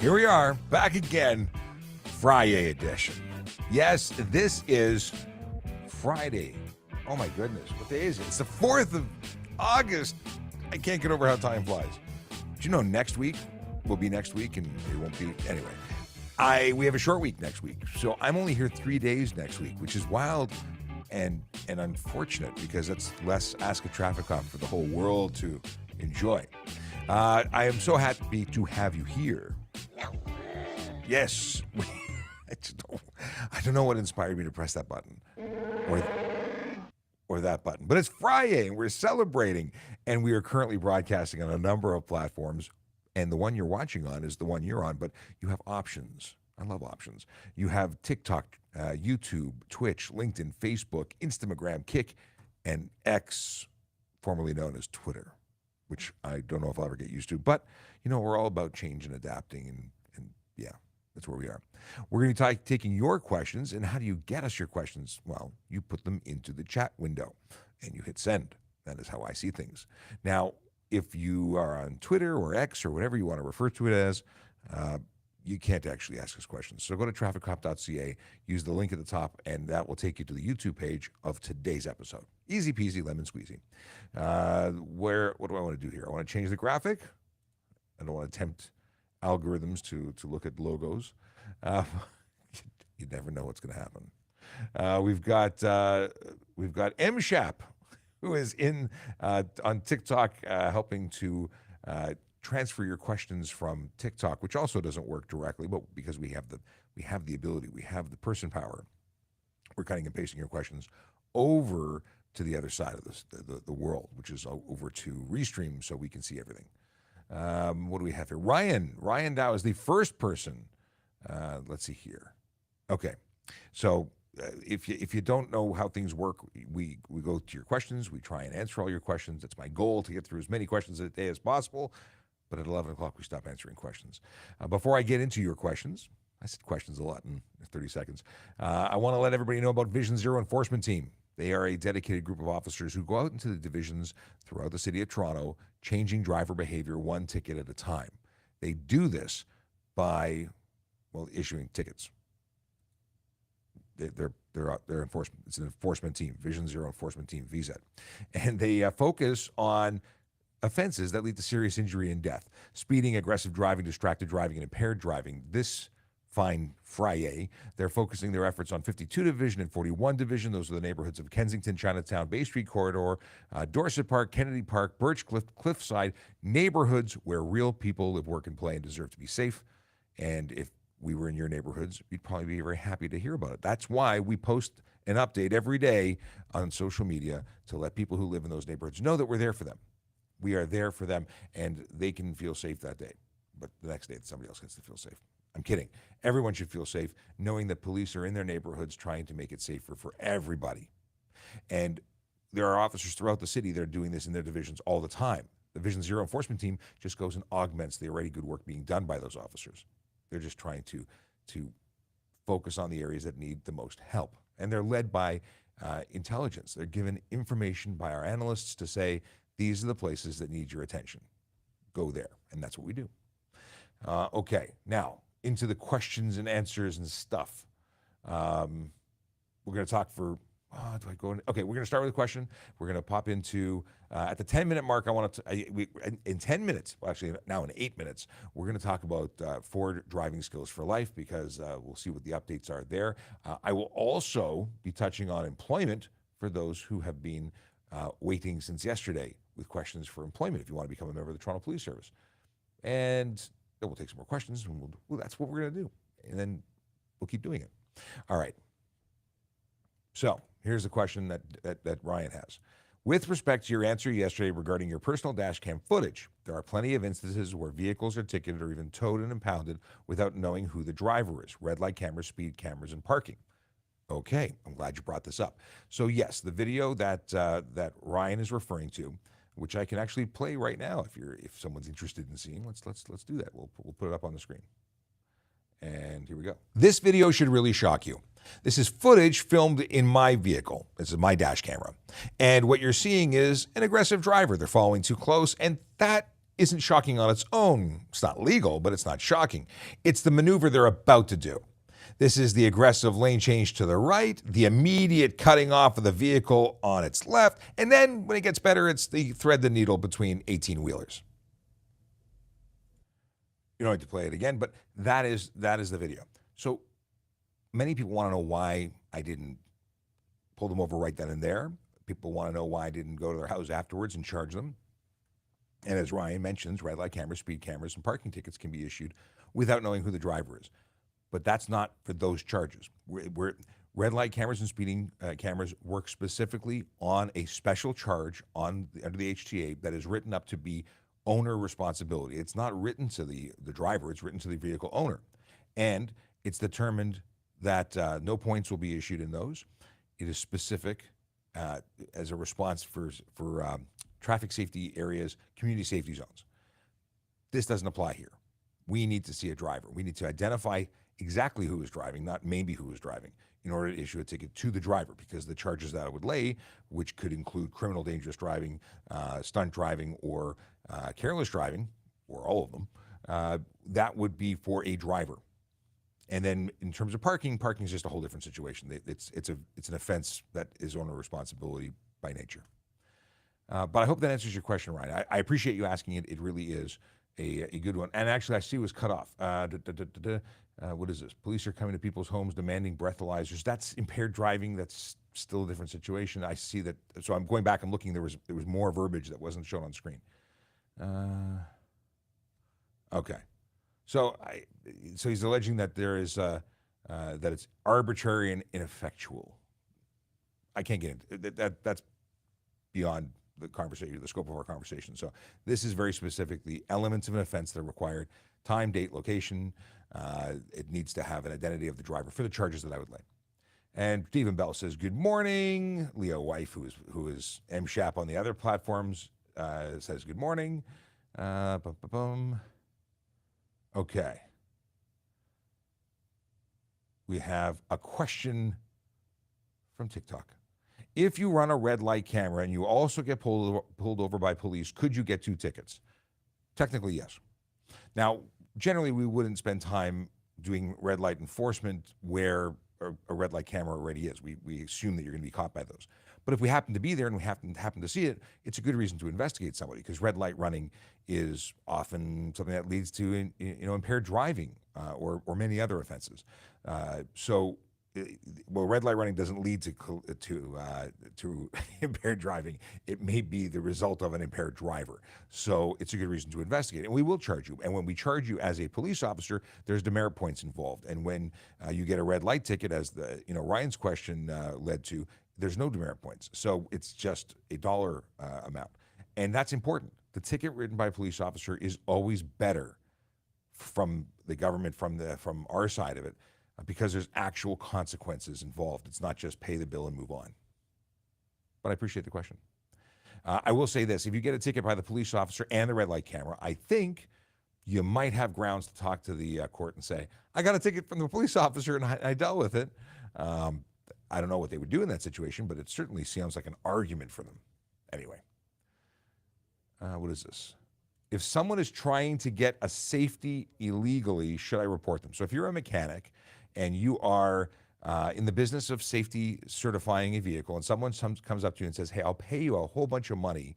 Here we are, back again, FriYay edition. Yes, this is Friday. Oh my goodness, what day is it? It's the 4th of August. I can't get over how time flies. Do you know next week will be next week and it won't be? Anyway, we have a short week next week. So I'm only here 3 days next week, which is wild and unfortunate because that's less Ask a Traffic Cop for the whole world to enjoy. I am so happy to have you here. Yes. I don't know what inspired me to press that button or that button, but it's FriYay and we're celebrating, and we are currently broadcasting on a number of platforms, and the one you're watching on is the one you're on, but you have options. I love options. You have TikTok, YouTube, Twitch, LinkedIn, Facebook, Instagram, Kick, and X, formerly known as Twitter, which I don't know if I'll ever get used to, but you know, we're all about change and adapting, and yeah, that's where we are. We're going to be taking your questions, and how do you get us your questions? Well, you put them into the chat window, and you hit send. That is how I see things. Now, if you are on Twitter or X or whatever you want to refer to it as, you can't actually ask us questions. So go to trafficcop.ca, use the link at the top, and that will take you to the YouTube page of today's episode. Easy peasy, lemon squeezy. What do I want to do here? I want to change the graphic. I don't want to tempt algorithms to look at logos. You never know what's going to happen. We've got M Shap, who is on TikTok, helping to transfer your questions from TikTok, which also doesn't work directly, but because we have the ability, we have the person power, we're cutting and pasting your questions over to the other side of the world, which is over to Restream, so we can see everything. What do we have here? Ryan now is the first person. Let's see here. Okay, so if you don't know how things work, we go to your questions. We try and answer all your questions. It's my goal to get through as many questions a day as possible. But at 11 o'clock, we stop answering questions. Before I get into your questions, I said questions a lot in 30 seconds. I want to let everybody know about Vision Zero Enforcement Team. They are a dedicated group of officers who go out into the divisions throughout the city of Toronto, changing driver behavior one ticket at a time. They do this by, issuing tickets. They're enforcement. It's an enforcement team, Vision Zero Enforcement Team, VZET. And they focus on offenses that lead to serious injury and death: speeding, aggressive driving, distracted driving, and impaired driving. This fine FriYay, they're focusing their efforts on 52 Division and 41 Division. Those are the neighborhoods of Kensington, Chinatown, Bay Street Corridor, Dorset Park, Kennedy Park, Birchcliff, Cliffside, neighborhoods where real people live, work, and play and deserve to be safe. And if we were in your neighborhoods, you'd probably be very happy to hear about it. That's why we post an update every day on social media to let people who live in those neighborhoods know that we're there for them. We are there for them, and they can feel safe that day. But the next day, somebody else gets to feel safe. I'm kidding. Everyone should feel safe, knowing that police are in their neighborhoods trying to make it safer for everybody. And there are officers throughout the city that are doing this in their divisions all the time. The Vision Zero Enforcement Team just goes and augments the already good work being done by those officers. They're just trying to focus on the areas that need the most help. And they're led by intelligence. They're given information by our analysts to say, these are the places that need your attention. Go there. And that's what we do. Okay, now into the questions and answers and stuff. We're going to talk for, okay, we're going to start with a question. We're going to pop into, at the 10-minute mark, I want to, in 10 minutes, well, actually now in 8 minutes, we're going to talk about Ford driving skills for life, because we'll see what the updates are there. I will also be touching on employment for those who have been waiting since yesterday with questions for employment if you want to become a member of the Toronto Police Service. And then we'll take some more questions, and that's what we're going to do. And then we'll keep doing it. All right. So here's the question that Ryan has. With respect to your answer yesterday regarding your personal dash cam footage, there are plenty of instances where vehicles are ticketed or even towed and impounded without knowing who the driver is. Red light cameras, speed cameras, and parking. Okay, I'm glad you brought this up. So yes, the video that Ryan is referring to, which I can actually play right now if someone's interested in seeing. Let's do that. We'll put it up on the screen. And here we go. This video should really shock you. This is footage filmed in my vehicle. This is my dash camera. And what you're seeing is an aggressive driver. They're following too close, and that isn't shocking on its own. It's not legal, but it's not shocking. It's the maneuver they're about to do. This is the aggressive lane change to the right, the immediate cutting off of the vehicle on its left, and then when it gets better, it's the thread the needle between 18-wheelers. You don't have to play it again, but that is the video. So many people want to know why I didn't pull them over right then and there. People want to know why I didn't go to their house afterwards and charge them. And as Ryan mentions, red light cameras, speed cameras, and parking tickets can be issued without knowing who the driver is. But that's not for those charges. Red light cameras and speeding cameras work specifically on a special charge under the HTA that is written up to be owner responsibility. It's not written to the driver, it's written to the vehicle owner. And it's determined that no points will be issued in those. It is specific as a response for traffic safety areas, community safety zones. This doesn't apply here. We need to see a driver. We need to identify exactly who is driving, not maybe who is driving, in order to issue a ticket to the driver, because the charges that it would lay, which could include criminal dangerous driving, stunt driving, or careless driving, or all of them, that would be for a driver. And then in terms of parking is just a whole different situation. It's an offense that is owner responsibility by nature. But I hope that answers your question, Ryan. I appreciate you asking it. It really is a good one. And actually, I see it was cut off. What is this? Police are coming to people's homes demanding breathalyzers. That's impaired driving. That's still a different situation. I see that. So I'm going back and looking. There was more verbiage that wasn't shown on screen. Okay. So he's alleging that there is that it's arbitrary and ineffectual. I can't get into that. That's beyond the conversation, the scope of our conversation. So this is very specific. The elements of an offense that are required: time, date, location. It needs to have an identity of the driver for the charges that I would lay. And Stephen Bell says, "Good morning." Leo Wife, who is M Shap on the other platforms, says, "Good morning." Okay. We have a question from TikTok. If you run a red light camera and you also get pulled over by police, could you get 2 tickets? Technically, yes. Now, generally, we wouldn't spend time doing red light enforcement where a red light camera already is. We assume that you're going to be caught by those. But if we happen to be there and we happen to see it, it's a good reason to investigate somebody, because red light running is often something that leads to impaired driving or many other offenses. Red light running doesn't lead to impaired driving. It may be the result of an impaired driver. So it's a good reason to investigate, and we will charge you. And when we charge you as a police officer, there's demerit points involved. And when you get a red light ticket, as Ryan's question led to, there's no demerit points. So it's just a dollar amount, and that's important. The ticket written by a police officer is always better from the government, from our side of it, because there's actual consequences involved. It's not just pay the bill and move on. But I appreciate the question. I will say this: if you get a ticket by the police officer and the red light camera, I think you might have grounds to talk to the court and say, I got a ticket from the police officer and I dealt with it. I don't know what they would do in that situation, but it certainly sounds like an argument for them. Anyway, what is this? If someone is trying to get a safety illegally, should I report them? So if you're a mechanic and you are in the business of safety certifying a vehicle, and someone comes up to you and says, hey, I'll pay you a whole bunch of money,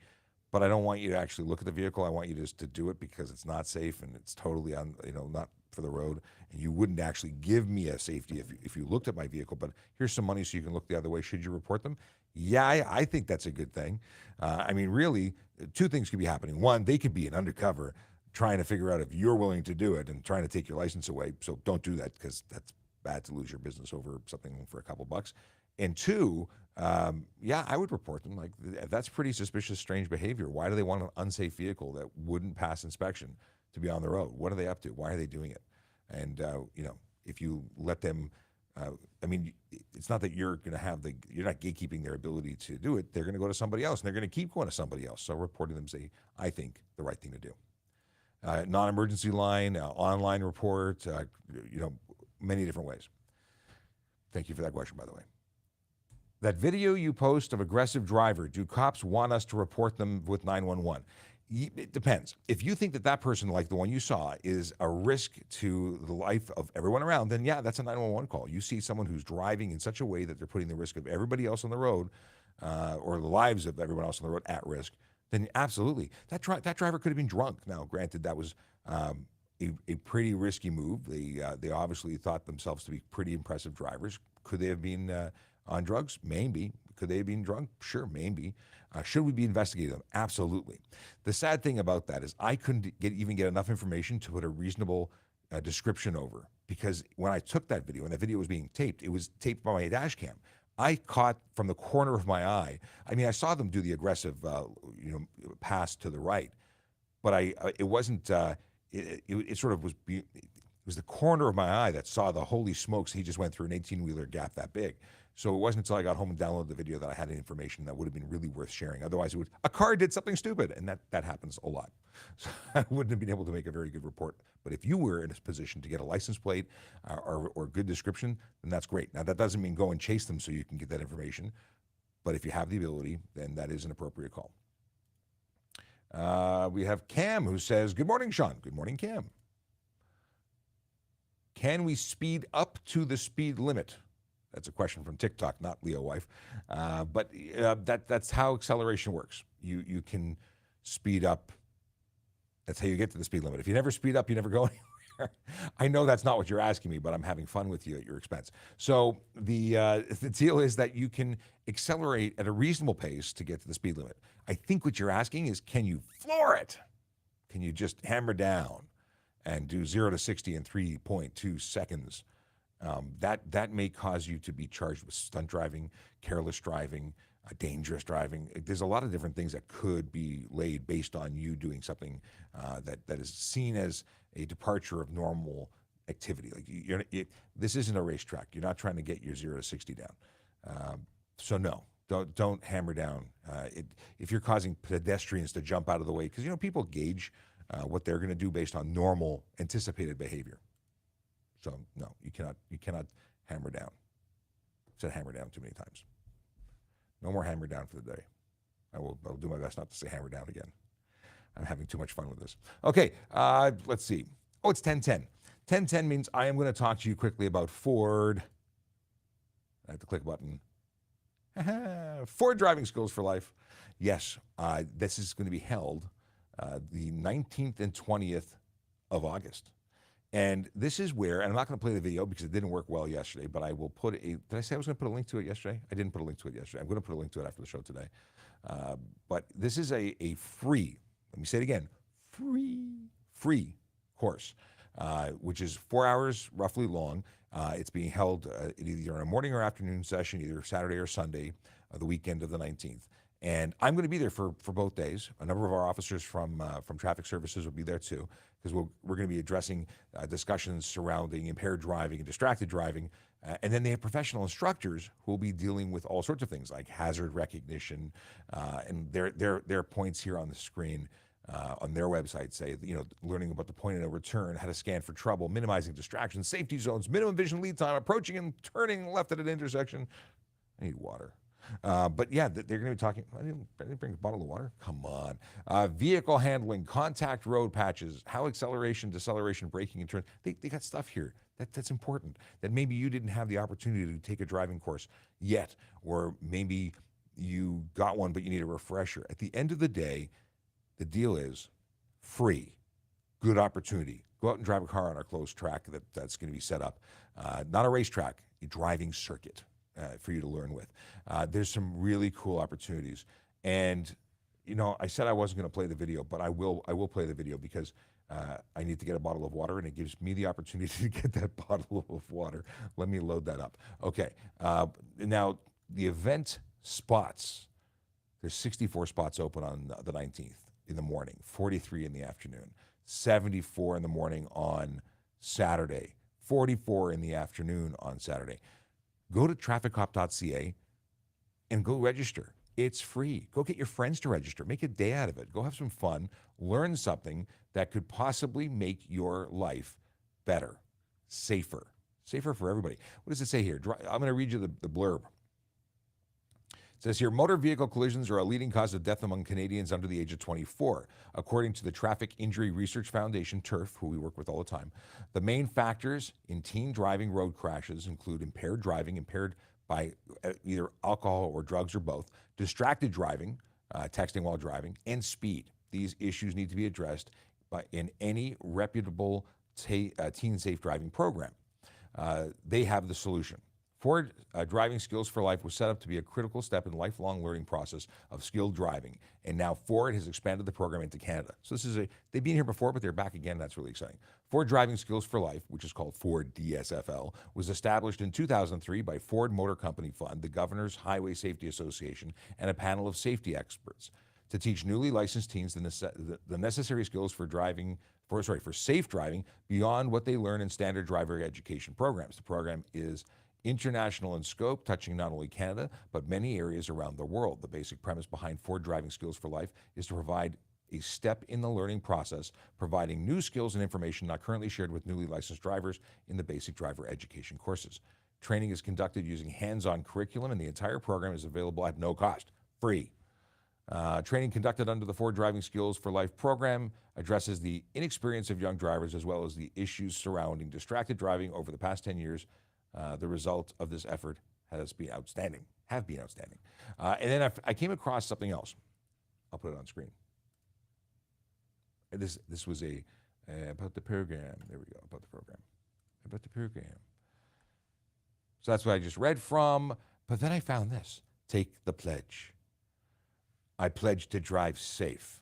but I don't want you to actually look at the vehicle. I want you just to do it because it's not safe and it's totally not for the road, and you wouldn't actually give me a safety if you looked at my vehicle, but here's some money so you can look the other way. Should you report them? Yeah, I think that's a good thing. Really, 2 things could be happening. One, they could be an undercover trying to figure out if you're willing to do it and trying to take your license away. So don't do that, because that's bad to lose your business over something for a couple bucks. And 2, I would report them. Like, that's pretty suspicious, strange behavior. Why do they want an unsafe vehicle that wouldn't pass inspection to be on the road? What are they up to? Why are they doing it? And, if you let them, it's not that you're going to you're not gatekeeping their ability to do it. They're going to go to somebody else, and they're going to keep going to somebody else. So reporting them is, I think, the right thing to do. Non-emergency line, online report, many different ways. Thank you for that question, by the way. That video you post of aggressive driver, do cops want us to report them with 911? It depends. If you think that that person, like the one you saw, is a risk to the life of everyone around, then yeah, that's a 911 call. You see someone who's driving in such a way that they're putting the risk of everybody else on the road, or the lives of everyone else on the road at risk, then absolutely. That driver could have been drunk. Now, granted, that was a pretty risky move. They obviously thought themselves to be pretty impressive drivers. Could they have been on drugs? Maybe. Could they have been drunk? Sure, maybe. Should we be investigating them? Absolutely. The sad thing about that is I couldn't even get enough information to put a reasonable description over, because when I took that video and that video was being taped, it was taped by my dash cam. I caught from the corner of my eye. I mean, I saw them do the aggressive, pass to the right, but it wasn't. It sort of was. It was the corner of my eye that saw the holy smokes. He just went through an 18-wheeler gap that big. So it wasn't until I got home and downloaded the video that I had any information that would have been really worth sharing. Otherwise, a car did something stupid, and that happens a lot. So I wouldn't have been able to make a very good report. But if you were in a position to get a license plate or good description, then that's great. Now, that doesn't mean go and chase them so you can get that information. But if you have the ability, then that is an appropriate call. We have Cam, who says, "Good morning, Sean." Good morning, Cam. Can we speed up to the speed limit? That's a question from TikTok, not Leo Wife. But that's how acceleration works. You can speed up. That's how you get to the speed limit. If you never speed up, you never go anywhere. I know that's not what you're asking me, but I'm having fun with you at your expense. So the deal is that you can accelerate at a reasonable pace to get to the speed limit. I think what you're asking is, can you floor it? Can you just hammer down and do 0 to 60 in 3.2 seconds? That may cause you to be charged with stunt driving, careless driving, dangerous driving. There's a lot of different things that could be laid based on you doing something that is seen as a departure of normal activity. Like this isn't a racetrack. You're not trying to get your 0 to 60 down. So no, don't hammer down. If you're causing pedestrians to jump out of the way, because people gauge what they're going to do based on normal anticipated behavior. So no, you cannot hammer down. I've said hammer down too many times. No more hammer down for the day. I'll do my best not to say hammer down again. I'm having too much fun with this. Okay, let's see. Oh, it's 10:10. 10:10 means I am going to talk to you quickly about Ford. I have to click a button. Ford Driving Skills for Life. Yes, this is going to be held the 19th and 20th of August. And this is where, and I'm not going to play the video because it didn't work well yesterday, but I will put did I say I was going to put a link to it yesterday? I didn't put a link to it yesterday. I'm going to put a link to it after the show today. But this is a free, let me say it again, free course, which is 4 hours roughly long. It's being held either in a morning or afternoon session, either Saturday or Sunday, the weekend of the 19th. And I'm going to be there for both days. A number of our officers from traffic services will be there too, because we're going to be addressing discussions surrounding impaired driving and distracted driving. And then they have professional instructors who will be dealing with all sorts of things like hazard recognition. And their points here on the screen on their website say, learning about the point of no return, how to scan for trouble, minimizing distractions, safety zones, minimum vision lead time, approaching and turning left at an intersection. I need water. But yeah, they're going to be talking. I didn't bring a bottle of water. Come on. Vehicle handling, contact road patches, how acceleration, deceleration, braking, and turn. They got stuff here that's important that maybe you didn't have the opportunity to take a driving course yet, or maybe you got one but you need a refresher. At the end of the day, the deal is free, good opportunity. Go out and drive a car on our closed track that's going to be set up. Not a racetrack, a driving circuit. For you to learn with. There's some really cool opportunities. And, I said I wasn't going to play the video, but I will play the video because I need to get a bottle of water, and it gives me the opportunity to get that bottle of water. Let me load that up. Okay. Now, the event spots, there's 64 spots open on the 19th in the morning, 43 in the afternoon, 74 in the morning on Saturday, 44 in the afternoon on Saturday. Go to trafficcop.ca and go register. It's free. Go get your friends to register. Make a day out of it. Go have some fun. Learn something that could possibly make your life better, safer for everybody. What does it say here? I'm going to read you the blurb. It says here, motor vehicle collisions are a leading cause of death among Canadians under the age of 24. According to the Traffic Injury Research Foundation, TIRF, who we work with all the time, the main factors in teen driving road crashes include impaired driving, impaired by either alcohol or drugs or both, distracted driving, texting while driving, and speed. These issues need to be addressed in any reputable teen safe driving program. They have the solution. Ford Driving Skills for Life was set up to be a critical step in the lifelong learning process of skilled driving, and now Ford has expanded the program into Canada. So this is they've been here before, but they're back again. That's really exciting. Ford Driving Skills for Life, which is called Ford DSFL, was established in 2003 by Ford Motor Company Fund, the Governor's Highway Safety Association, and a panel of safety experts to teach newly licensed teens the necessary skills for safe driving beyond what they learn in standard driver education programs. The program is international in scope, touching not only Canada, but many areas around the world. The basic premise behind Ford Driving Skills for Life is to provide a step in the learning process, providing new skills and information not currently shared with newly licensed drivers in the basic driver education courses. Training is conducted using hands-on curriculum, and the entire program is available at no cost, free. Training conducted under the Ford Driving Skills for Life program addresses the inexperience of young drivers as well as the issues surrounding distracted driving over the past 10 years. The result of this effort have been outstanding. And then I came across something else. I'll put it on screen. And this was about the program. There we go, about the program. So that's what I just read from. But then I found this. Take the pledge. I pledge to drive safe.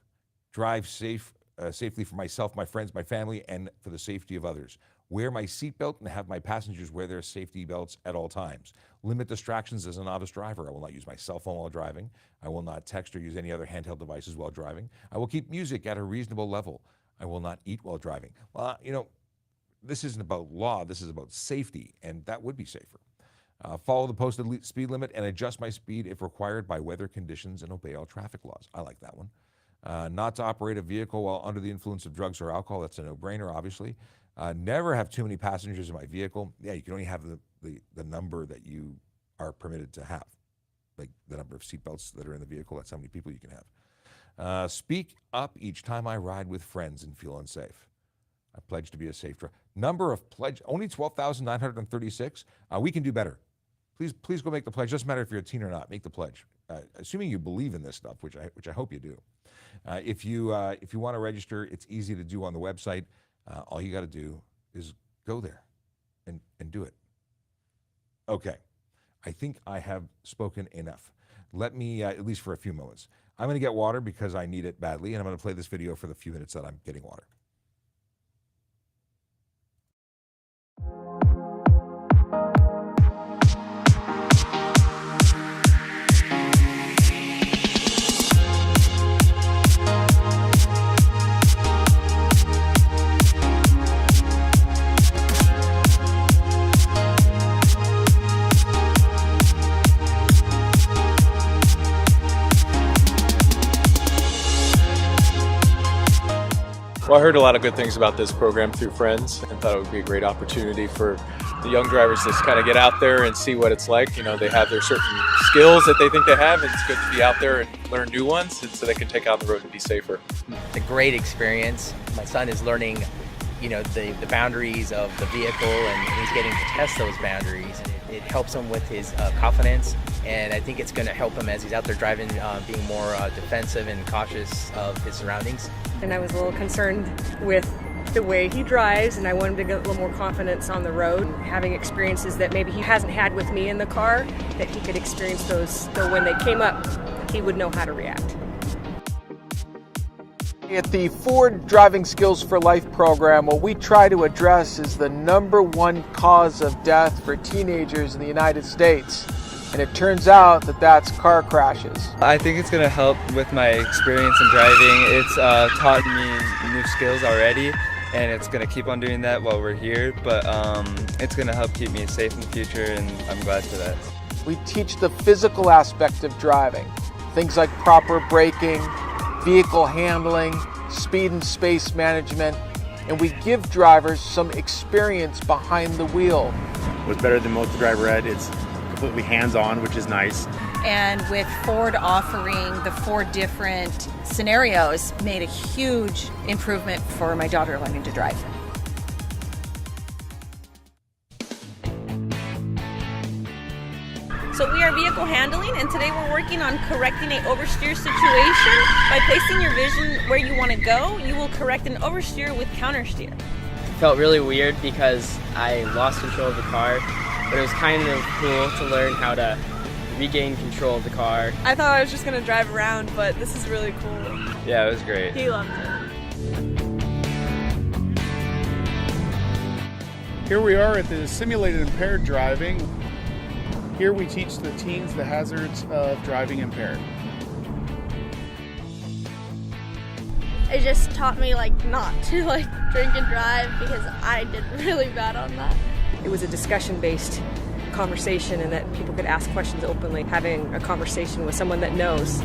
Safely for myself, my friends, my family, and for the safety of others. Wear my seatbelt and have my passengers wear their safety belts at all times. Limit distractions as a novice driver. I will not use my cell phone while driving. I will not text or use any other handheld devices while driving. I will keep music at a reasonable level. I will not eat while driving. Well, this isn't about law. This is about safety, and that would be safer. Follow the posted speed limit and adjust my speed if required by weather conditions and obey all traffic laws. I like that one. Not to operate a vehicle while under the influence of drugs or alcohol. That's a no-brainer, obviously. Never have too many passengers in my vehicle. Yeah, you can only have the number that you are permitted to have, like the number of seatbelts that are in the vehicle. That's how many people you can have. Speak up each time I ride with friends and feel unsafe. I pledge to be a safe driver. Number of pledge, only 12,936. We can do better. Please go make the pledge. Doesn't matter if you're a teen or not. Make the pledge. Assuming you believe in this stuff, which I hope you do. If you want to register, it's easy to do on the website. All you got to do is go there and do it. Okay, I think I have spoken enough. Let me, at least for a few moments. I'm going to get water because I need it badly, and I'm going to play this video for the few minutes that I'm getting water. Well, I heard a lot of good things about this program through friends and thought it would be a great opportunity for the young drivers to just kind of get out there and see what it's like. They have their certain skills that they think they have, and it's good to be out there and learn new ones, and so they can take out the road and be safer. It's a great experience. My son is learning, the boundaries of the vehicle, and he's getting to test those boundaries. It helps him with his confidence, and I think it's going to help him as he's out there driving, being more defensive and cautious of his surroundings. And I was a little concerned with the way he drives, and I want him to get a little more confidence on the road, having experiences that maybe he hasn't had with me in the car, that he could experience those, so when they came up, he would know how to react. At the Ford Driving Skills for Life program, what we try to address is the #1 cause of death for teenagers in the United States. And it turns out that that's car crashes. I think it's going to help with my experience in driving. It's taught me new skills already, and it's going to keep on doing that while we're here. But it's going to help keep me safe in the future, and I'm glad for that. We teach the physical aspect of driving. Things like proper braking, vehicle handling, speed and space management, and we give drivers some experience behind the wheel. What's better than most driver ed, it's completely hands-on, which is nice. And with Ford offering the 4 different scenarios, made a huge improvement for my daughter learning to drive. So we are vehicle handling, and today we're working on correcting an oversteer situation. By placing your vision where you want to go, you will correct an oversteer with countersteer. It felt really weird because I lost control of the car, but it was kind of cool to learn how to regain control of the car. I thought I was just going to drive around, but this is really cool. Yeah, it was great. He loved it. Here we are at the simulated impaired driving. Here we teach the teens the hazards of driving impaired. It just taught me not to drink and drive because I did really bad on that. It was a discussion-based conversation and that people could ask questions openly, having a conversation with someone that knows.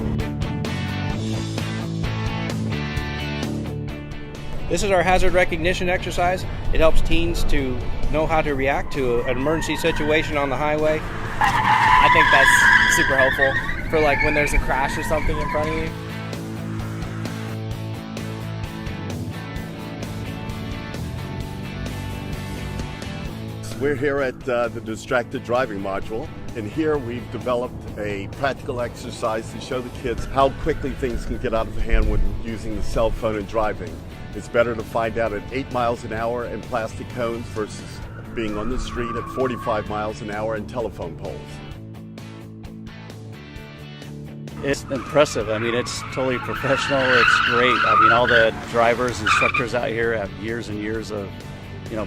This is our hazard recognition exercise. It helps teens to know how to react to an emergency situation on the highway. I think that's super helpful for when there's a crash or something in front of you. We're here at the distracted driving module, and here we've developed a practical exercise to show the kids how quickly things can get out of hand when using the cell phone and driving. It's better to find out at 8 miles an hour in plastic cones versus being on the street at 45 miles an hour in telephone poles. It's impressive. I mean, it's totally professional. It's great. I mean, all the drivers, instructors out here have years and years of,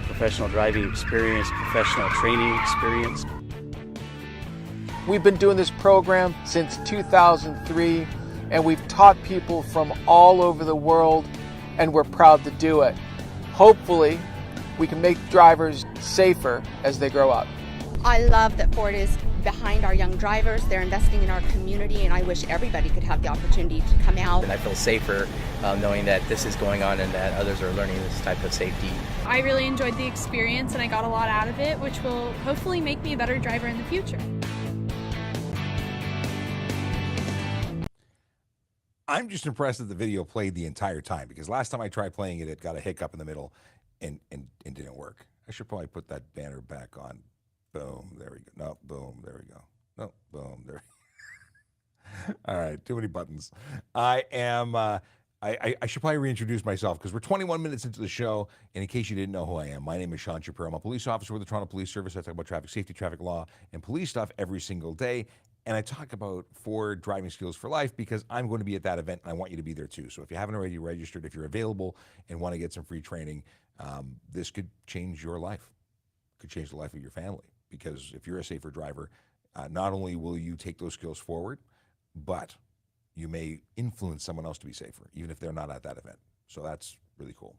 professional driving experience, professional training experience. We've been doing this program since 2003, and we've taught people from all over the world, and we're proud to do it. Hopefully, we can make drivers safer as they grow up. I love that Ford is behind our young drivers. They're investing in our community, and I wish everybody could have the opportunity to come out. And I feel safer knowing that this is going on and that others are learning this type of safety. I really enjoyed the experience and I got a lot out of it, which will hopefully make me a better driver in the future. I'm just impressed that the video played the entire time, because last time I tried playing it, it got a hiccup in the middle and didn't work. I should probably put that banner back on. Boom, there we go. No, boom, there we go. No, boom, there we go. All right, too many buttons. I should probably reintroduce myself, because we're 21 minutes into the show, and in case you didn't know who I am, my name is Shapiro. I'm a police officer with the Toronto Police Service. I talk about traffic safety, traffic law, and police stuff every single day, and I talk about Ford driving skills for life because I'm going to be at that event, and I want you to be there too. So if you haven't already registered, if you're available and want to get some free training, this could change your life. It could change the life of your family. Because if you're a safer driver, not only will you take those skills forward, but you may influence someone else to be safer, even if they're not at that event. So that's really cool.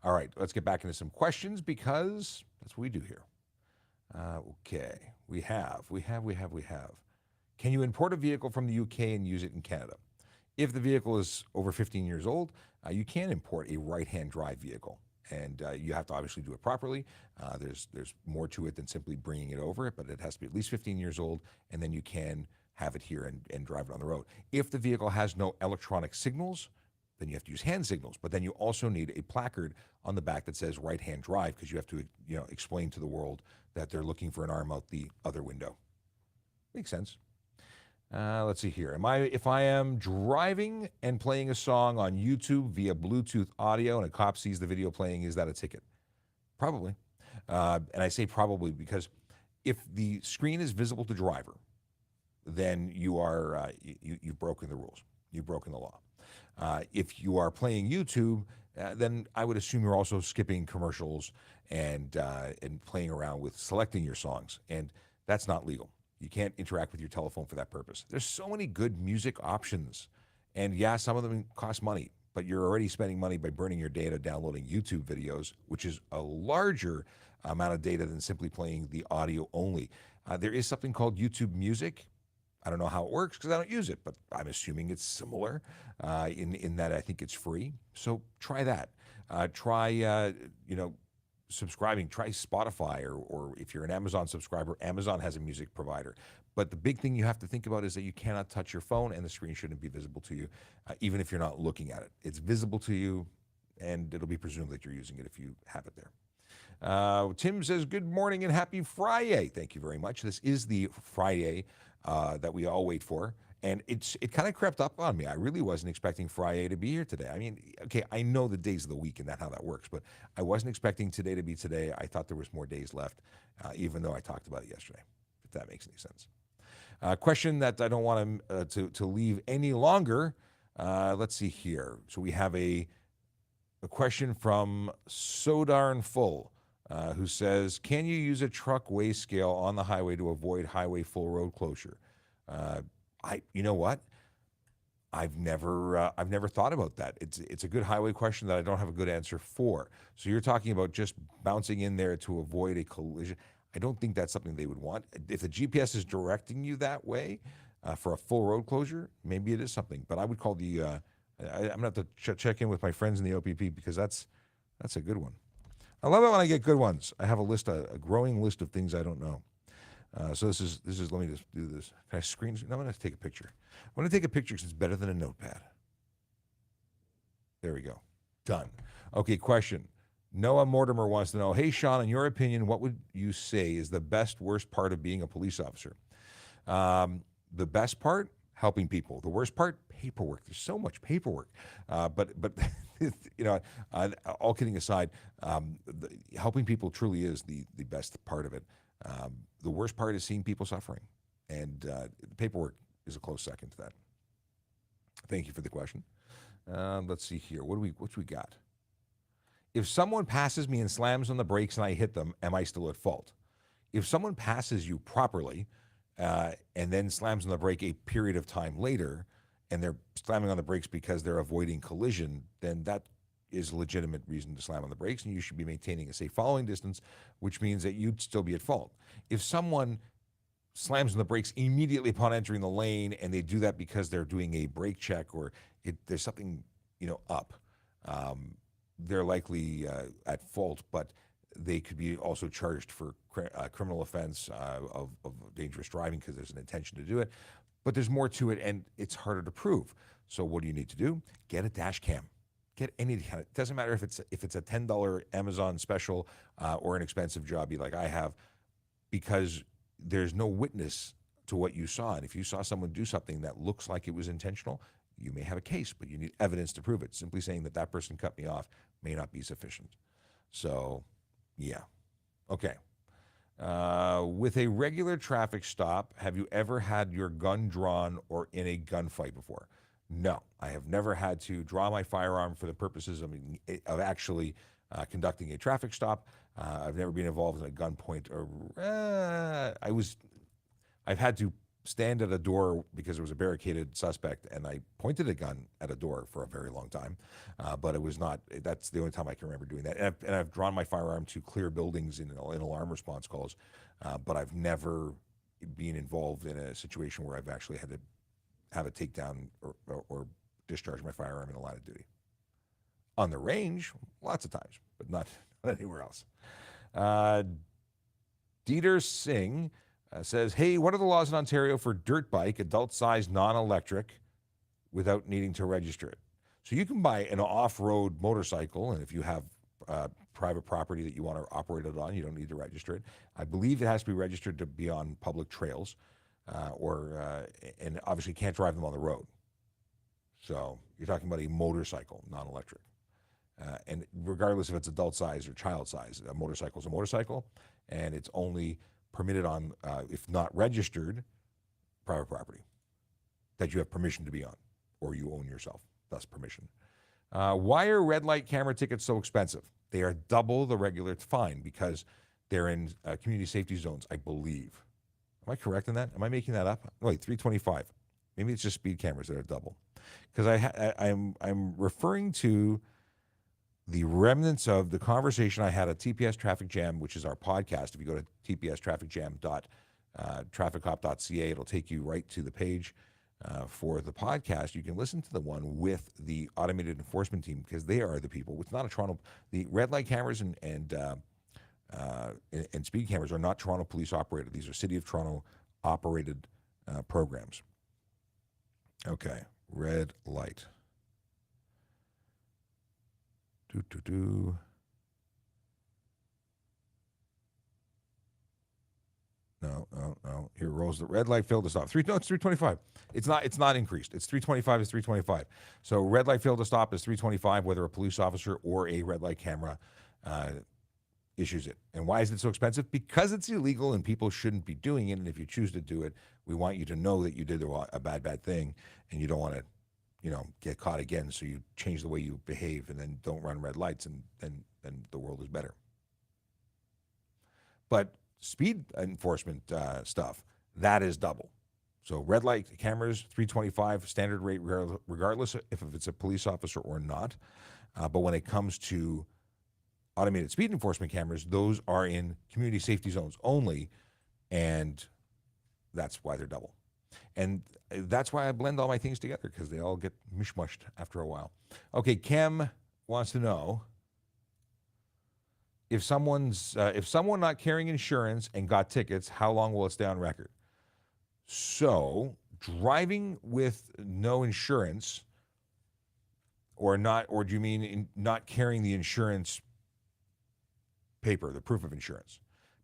All right, let's get back into some questions, because that's what we do here. Okay, we have. Can you import a vehicle from the UK and use it in Canada? If the vehicle is over 15 years old, you can import a right-hand drive vehicle. And you have to obviously do it properly. There's more to it than simply bringing it over, but it has to be at least 15 years old, and then you can have it here and drive it on the road. If the vehicle has no electronic signals, then you have to use hand signals. But then you also need a placard on the back that says right-hand drive, because you have to explain to the world that they're looking for an arm out the other window. Makes sense. Let's see here. If I am driving and playing a song on YouTube via Bluetooth audio and a cop sees the video playing, is that a ticket? Probably. And I say probably because if the screen is visible to driver, then you are you've broken the rules. You've broken the law. If you are playing YouTube, then I would assume you're also skipping commercials and playing around with selecting your songs, and that's not legal. You can't interact with your telephone for that purpose. There's so many good music options. And yeah, some of them cost money, but you're already spending money by burning your data downloading YouTube videos, which is a larger amount of data than simply playing the audio only. There is something called YouTube Music. I don't know how it works because I don't use it, but I'm assuming it's similar in that I think it's free. So try that. Try, subscribing, try Spotify, or if you're an Amazon subscriber, Amazon has a music provider. But the big thing you have to think about is that you cannot touch your phone, and the screen shouldn't be visible to you, even if you're not looking at it. It's visible to you, and it'll be presumed that you're using it if you have it there. Tim says, good morning and happy FriYay. Thank you very much. This is the FriYay that we all wait for. And it kind of crept up on me. I really wasn't expecting FriYay to be here today. I mean, okay, I know the days of the week and how that works, but I wasn't expecting today to be today. I thought there was more days left, even though I talked about it yesterday, if that makes any sense. Question that I don't want to leave any longer. Let's see here. So we have a question from So Darn Full, who says, can you use a truck weigh scale on the highway to avoid highway full road closure? You know what? I've never thought about that. It's a good highway question that I don't have a good answer for. So you're talking about just bouncing in there to avoid a collision. I don't think that's something they would want. If the GPS is directing you that way for a full road closure, maybe it is something. But I would call the. I'm gonna have to check in with my friends in the OPP because that's a good one. I love it when I get good ones. I have a growing list of things I don't know. So this is. Let me just do this. Can I screen? No, I'm going to take a picture. I'm going to take a picture because it's better than a notepad. There we go. Done. Okay. Question. Noah Mortimer wants to know, hey Sean, in your opinion, what would you say is the worst part of being a police officer? The best part, helping people. The worst part, paperwork. There's so much paperwork. But you know, all kidding aside, helping people truly is the best part of it. The worst part is seeing people suffering, and the paperwork is a close second to that. Thank you for the question. Let's see here. What we got? If someone passes me and slams on the brakes and I hit them, am I still at fault? If someone passes you properly and then slams on the brake a period of time later, and they're slamming on the brakes because they're avoiding collision, then that is a legitimate reason to slam on the brakes, and you should be maintaining a safe following distance, which means that you'd still be at fault. If someone slams on the brakes immediately upon entering the lane, and they do that because they're doing a brake check or there's something up, they're likely at fault, but they could be also charged for criminal offense of dangerous driving because there's an intention to do it. But there's more to it, and it's harder to prove. So what do you need to do? Get a dash cam. Get any kind of, it doesn't matter if it's a $10 Amazon special or an expensive job like I have, because there's no witness to what you saw. And if you saw someone do something that looks like it was intentional, you may have a case, but you need evidence to prove it. Simply saying that person cut me off may not be sufficient. So, yeah. Okay. With a regular traffic stop, have you ever had your gun drawn or in a gunfight before? No, I have never had to draw my firearm for the purposes of actually conducting a traffic stop. I've never been involved in a gunpoint, or I've had to stand at a door because there was a barricaded suspect, and I pointed a gun at a door for a very long time, but it was not. That's the only time I can remember doing that. And I've drawn my firearm to clear buildings in alarm response calls, but I've never been involved in a situation where I've actually had to have a takedown or discharge my firearm in a line of duty. On the range, lots of times, but not anywhere else. Dieter Singh says, hey, what are the laws in Ontario for dirt bike, adult-sized, non-electric, without needing to register it? So you can buy an off-road motorcycle, and if you have private property that you want to operate it on, you don't need to register it. I believe it has to be registered to be on public trails, and obviously can't drive them on the road. So you're talking about a motorcycle, non-electric. And regardless if it's adult size or child size, a motorcycle is a motorcycle, and it's only permitted on, if not registered, private property that you have permission to be on, or you own yourself, thus permission. Why are red light camera tickets so expensive? They are double the regular fine because they're in community safety zones, I believe. Am I correct in that? Am I making that up? Wait, $325. Maybe it's just speed cameras that are double. Because I'm referring to the remnants of the conversation I had at TPS Traffic Jam, which is our podcast. If you go to tpstrafficjam.traffichop.ca, it'll take you right to the page for the podcast. You can listen to the one with the automated enforcement team because they are the people. It's not a Toronto. The red light cameras and speed cameras are not Toronto police operated. These are City of Toronto operated programs. Okay, red light. No. Here rolls the red light failed to stop. It's 325. It's not increased. It's 325 is 325. So red light failed to stop is 325, whether a police officer or a red light camera issues it. And why is it so expensive? Because it's illegal and people shouldn't be doing it. And if you choose to do it, we want you to know that you did a bad thing, and you don't want to, get caught again. So you change the way you behave, and then don't run red lights, and then the world is better. But speed enforcement stuff, that is double. So red light cameras, 325 standard rate, regardless if it's a police officer or not. But when it comes to automated speed enforcement cameras, those are in community safety zones only, and that's why they're double. And that's why I blend all my things together, because they all get mishmashed after a while. Okay, Kem wants to know, if someone not carrying insurance and got tickets, how long will it stay on record? So driving with no insurance, or do you mean not carrying the insurance paper, the proof of insurance?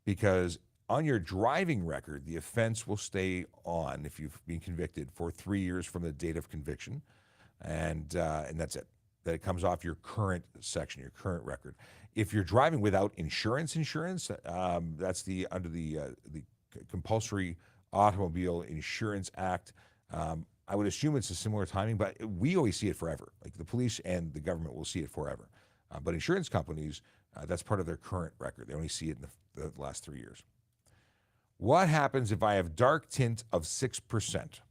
Because on your driving record, the offense will stay on if you've been convicted for 3 years from the date of conviction, and that's it. That it comes off your current section, your current record. If you're driving without insurance, that's under the Compulsory Automobile Insurance Act. I would assume it's a similar timing, but we always see it forever. Like the police and the government will see it forever. But insurance companies, that's part of their current record. They only see it in the last 3 years. What happens if I have dark tint of 6%?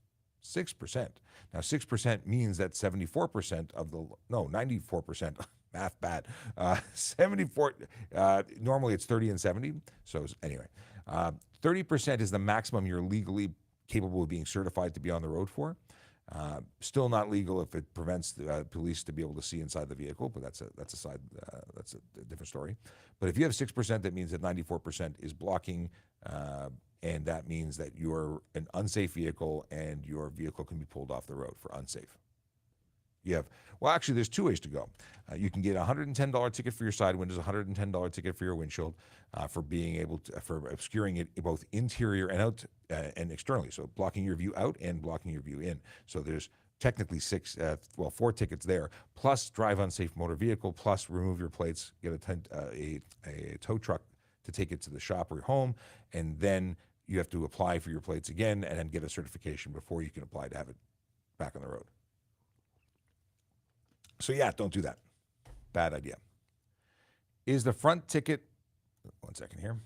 6%. Now, 6% means that 94%, math bad, 74, normally it's 30 and 70. So anyway, 30% is the maximum you're legally capable of being certified to be on the road for. Still not legal if it prevents the police to be able to see inside the vehicle, but that's a different story. But if you have 6%, that means that 94% is blocking, and that means that you're an unsafe vehicle, and your vehicle can be pulled off the road for unsafe. Actually, there's two ways to go. You can get a $110 ticket for your side windows, a $110 ticket for your windshield, for obscuring it both interior and out and externally. So blocking your view out and blocking your view in. So there's technically 4 tickets there, plus drive unsafe motor vehicle, plus remove your plates, get a tow truck to take it to the shop or home, and then you have to apply for your plates again and then get a certification before you can apply to have it back on the road. So yeah, don't do that. Bad idea. Is the front ticket, one second here.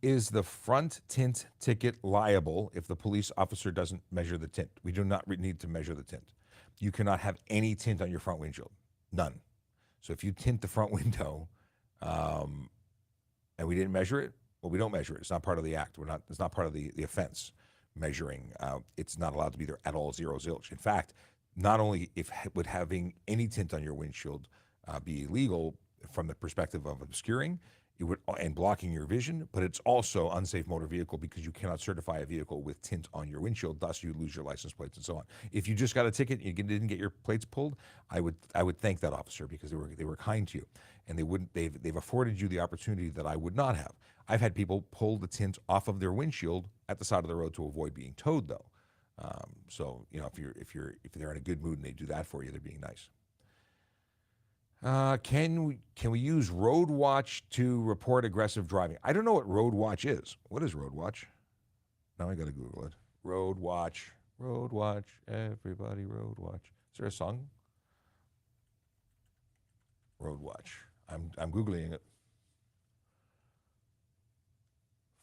Is the front tint ticket liable if the police officer doesn't measure the tint? We do not need to measure the tint. You cannot have any tint on your front windshield. None. So if you tint the front window and we didn't measure it, well, we don't measure it. It's not part of the act. It's not part of the offense measuring. It's not allowed to be there at all, zero zilch. In fact, not only would having any tint on your windshield be illegal from the perspective of obscuring and blocking your vision, but it's also unsafe motor vehicle because you cannot certify a vehicle with tint on your windshield, thus you lose your license plates and so on. If you just got a ticket and you didn't get your plates pulled, I would thank that officer because they were kind to you, and they've afforded you the opportunity that I would not have. I've had people pull the tint off of their windshield at the side of the road to avoid being towed, though. So if they're in a good mood and they do that for you, they're being nice. Can we use Road Watch to report aggressive driving? I don't know what Road Watch is. What is Road Watch? Now I got to Google it. Road Watch, everybody Road Watch. Is there a song? Road Watch. I'm Googling it.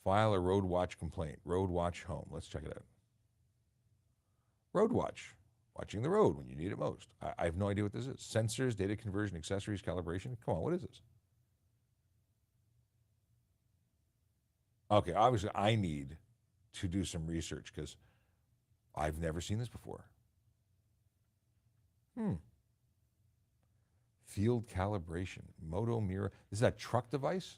File a Road Watch complaint. Road Watch home. Let's check it out. Road Watch. Watching the road when you need it most. I have no idea what this is. Sensors, data conversion, accessories, calibration. Come on, what is this? Okay, obviously I need to do some research because I've never seen this before. Field calibration, moto mirror. Is that a truck device?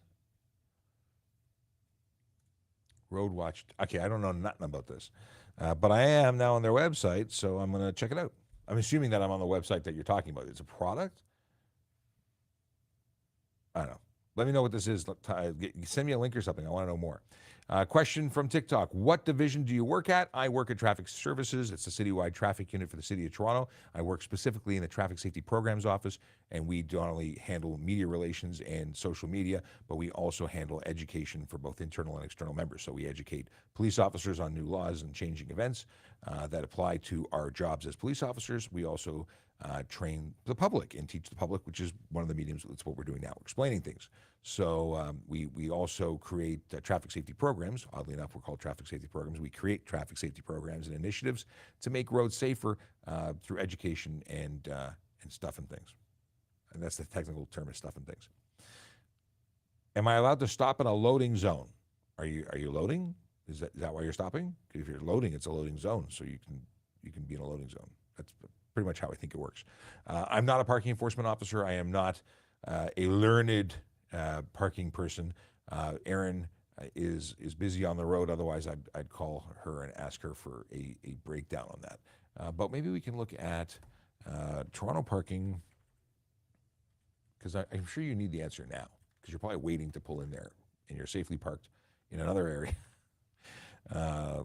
Road Watch. Okay, I don't know nothing about this, but I am now on their website, so I'm going to check it out. I'm assuming that I'm on the website that you're talking about. It's a product? I don't know. Let me know what this is. Send me a link or something. I want to know more. Question from TikTok. What division do you work at? I work at Traffic Services. It's a citywide traffic unit for the City of Toronto. I work specifically in the Traffic Safety Programs Office, and we not only handle media relations and social media, but we also handle education for both internal and external members. So we educate police officers on new laws and changing events that apply to our jobs as police officers. We also train the public and teach the public, which is one of the mediums. That's what we're doing now, explaining things. So we also create traffic safety programs. Oddly enough, we're called traffic safety programs. We create traffic safety programs and initiatives to make roads safer through education and stuff and things. And that's the technical term, is stuff and things. Am I allowed to stop in a loading zone? Are you loading? Is that why you're stopping? If you're loading, it's a loading zone, so you can be in a loading zone. That's pretty much how I think it works. I'm not a parking enforcement officer. I am not a learned parking person. Erin is busy on the road. Otherwise, I'd call her and ask her for a breakdown on that. But maybe we can look at Toronto parking, because I'm sure you need the answer now, because you're probably waiting to pull in there and you're safely parked in another area.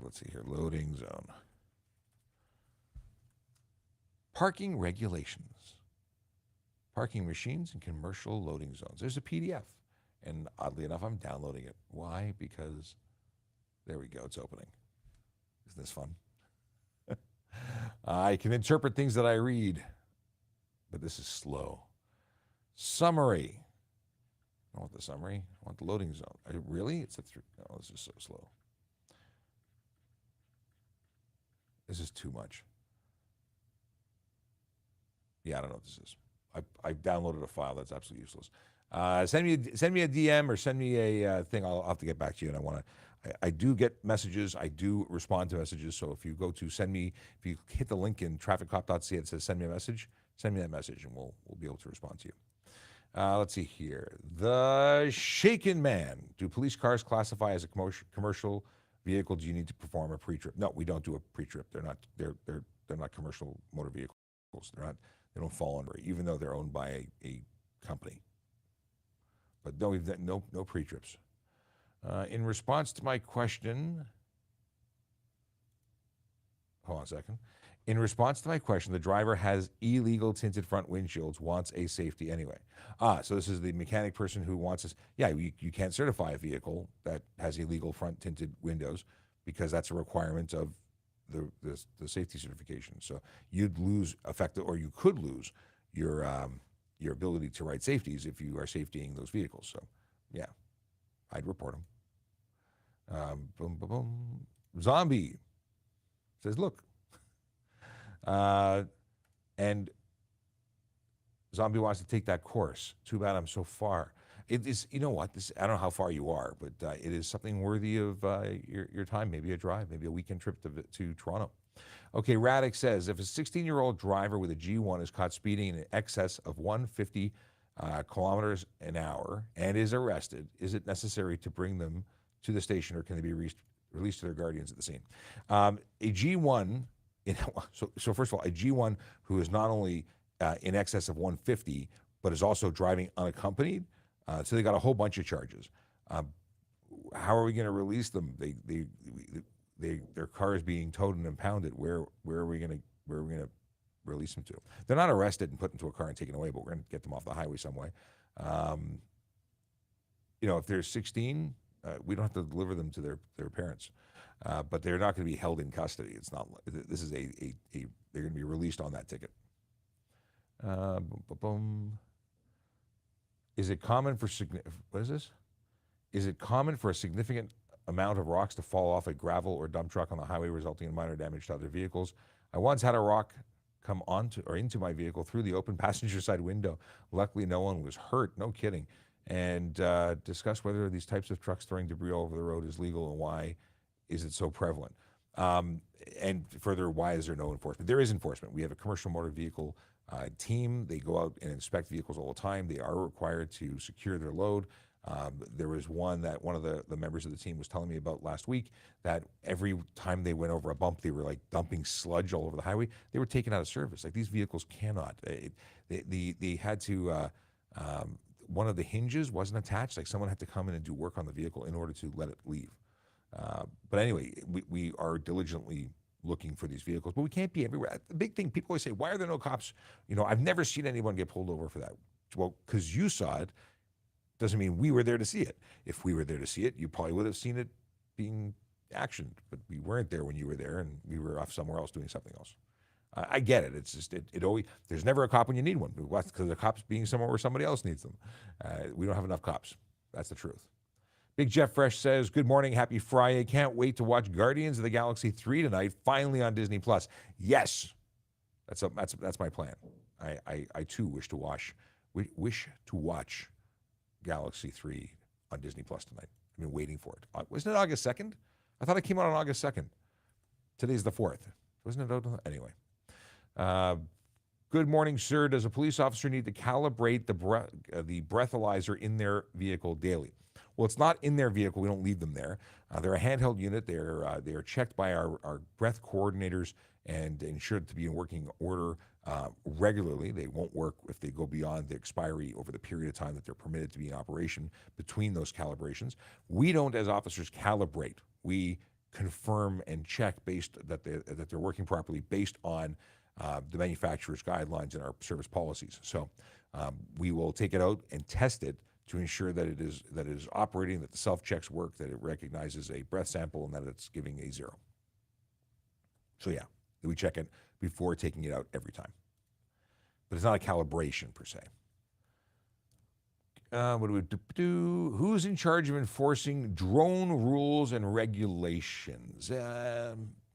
Let's see here, loading zone. Parking regulations. Parking machines and commercial loading zones. There's a PDF, and oddly enough, I'm downloading it. Why? Because there we go, it's opening. Isn't this fun? I can interpret things that I read, but this is slow. Summary. I want the summary. I want the loading zone. Really? It's a three. Oh, this is so slow. This is too much. Yeah, I don't know what this is. I downloaded a file that's absolutely useless. Send me a DM or send me a thing. I'll have to get back to you. And I do get messages. I do respond to messages. So if you go to if you hit the link in trafficcop.ca that says send me a message, send me that message and we'll be able to respond to you. Let's see here. The Shaken Man. Do police cars classify as a commercial vehicle? Do you need to perform a pre-trip? No, we don't do a pre-trip. They're not commercial motor vehicles. They don't fall under it, even though they're owned by a company. But no, we've done no pre-trips. In response to my question, hold on a second. In response to my question, the driver has illegal tinted front windshields, wants a safety anyway. So this is the mechanic person who wants us. Yeah, you can't certify a vehicle that has illegal front tinted windows because that's a requirement of the safety certification. So you'd lose or you could lose your ability to write safeties if you are safetying those vehicles. So yeah, I'd report them. Boom, boom, boom. Zombie says, look, and Zombie wants to take that course. Too bad I'm so far. It is, you know what, I don't know how far you are, but it is something worthy of your time, maybe a drive, maybe a weekend trip to Toronto. Okay, Radek says, if a 16-year-old driver with a G1 is caught speeding in excess of 150 kilometers an hour and is arrested, is it necessary to bring them to the station, or can they be released to their guardians at the scene? A G1, so first of all, a G1 who is not only in excess of 150, but is also driving unaccompanied, so they got a whole bunch of charges. How are we going to release them? Their car is being towed and impounded. Where are we going to release them to? They're not arrested and put into a car and taken away, but we're going to get them off the highway some way. If they're 16, we don't have to deliver them to their parents, but they're not going to be held in custody. It's not. This is they're going to be released on that ticket. Is it common for what is this? Is it common for a significant amount of rocks to fall off a gravel or dump truck on the highway, resulting in minor damage to other vehicles? I once had a rock come into my vehicle through the open passenger side window. Luckily, no one was hurt. No kidding. And discuss whether these types of trucks throwing debris all over the road is legal and why is it so prevalent. And further, why is there no enforcement? There is enforcement. We have a commercial motor vehicle team. They go out and inspect vehicles all the time. They are required to secure their load. There was one that one of the members of the team was telling me about last week, that every time they went over a bump, they were like dumping sludge all over the highway. They were taken out of service. Like, these vehicles cannot. They had to, one of the hinges wasn't attached. Like, someone had to come in and do work on the vehicle in order to let it leave. But anyway, we are diligently looking for these vehicles, but we can't be everywhere. The big thing, people always say, why are there no cops? You know, I've never seen anyone get pulled over for that. Well, because you saw it doesn't mean we were there to see it. If we were there to see it, you probably would have seen it being actioned, but we weren't there when you were there, and we were off somewhere else doing something else. I get it. It's just, it always, there's never a cop when you need one. Because the cop's being somewhere where somebody else needs them. We don't have enough cops. That's the truth. Big Jeff Fresh says, good morning, happy Friday. Can't wait to watch Guardians of the Galaxy 3 tonight, finally on Disney+. Yes, that's my plan. I too wish to watch Galaxy 3 on Disney Plus tonight. I've been waiting for it. Wasn't it August 2nd? I thought it came out on August 2nd. Today's the 4th. Wasn't it? Anyway. Good morning, sir. Does a police officer need to calibrate the breathalyzer in their vehicle daily? Well, it's not in their vehicle. We don't leave them there. They're a handheld unit. They are checked by our breath coordinators and ensured to be in working order regularly. They won't work if they go beyond the expiry over the period of time that they're permitted to be in operation between those calibrations. We don't, as officers, calibrate. We confirm and check that they're working properly based on the manufacturer's guidelines and our service policies. So we will take it out and test it to ensure that it is operating, that the self-checks work, that it recognizes a breath sample, and that it's giving a 0. So yeah, we check it before taking it out every time. But it's not a calibration per se. What do we do? Who's in charge of enforcing drone rules and regulations?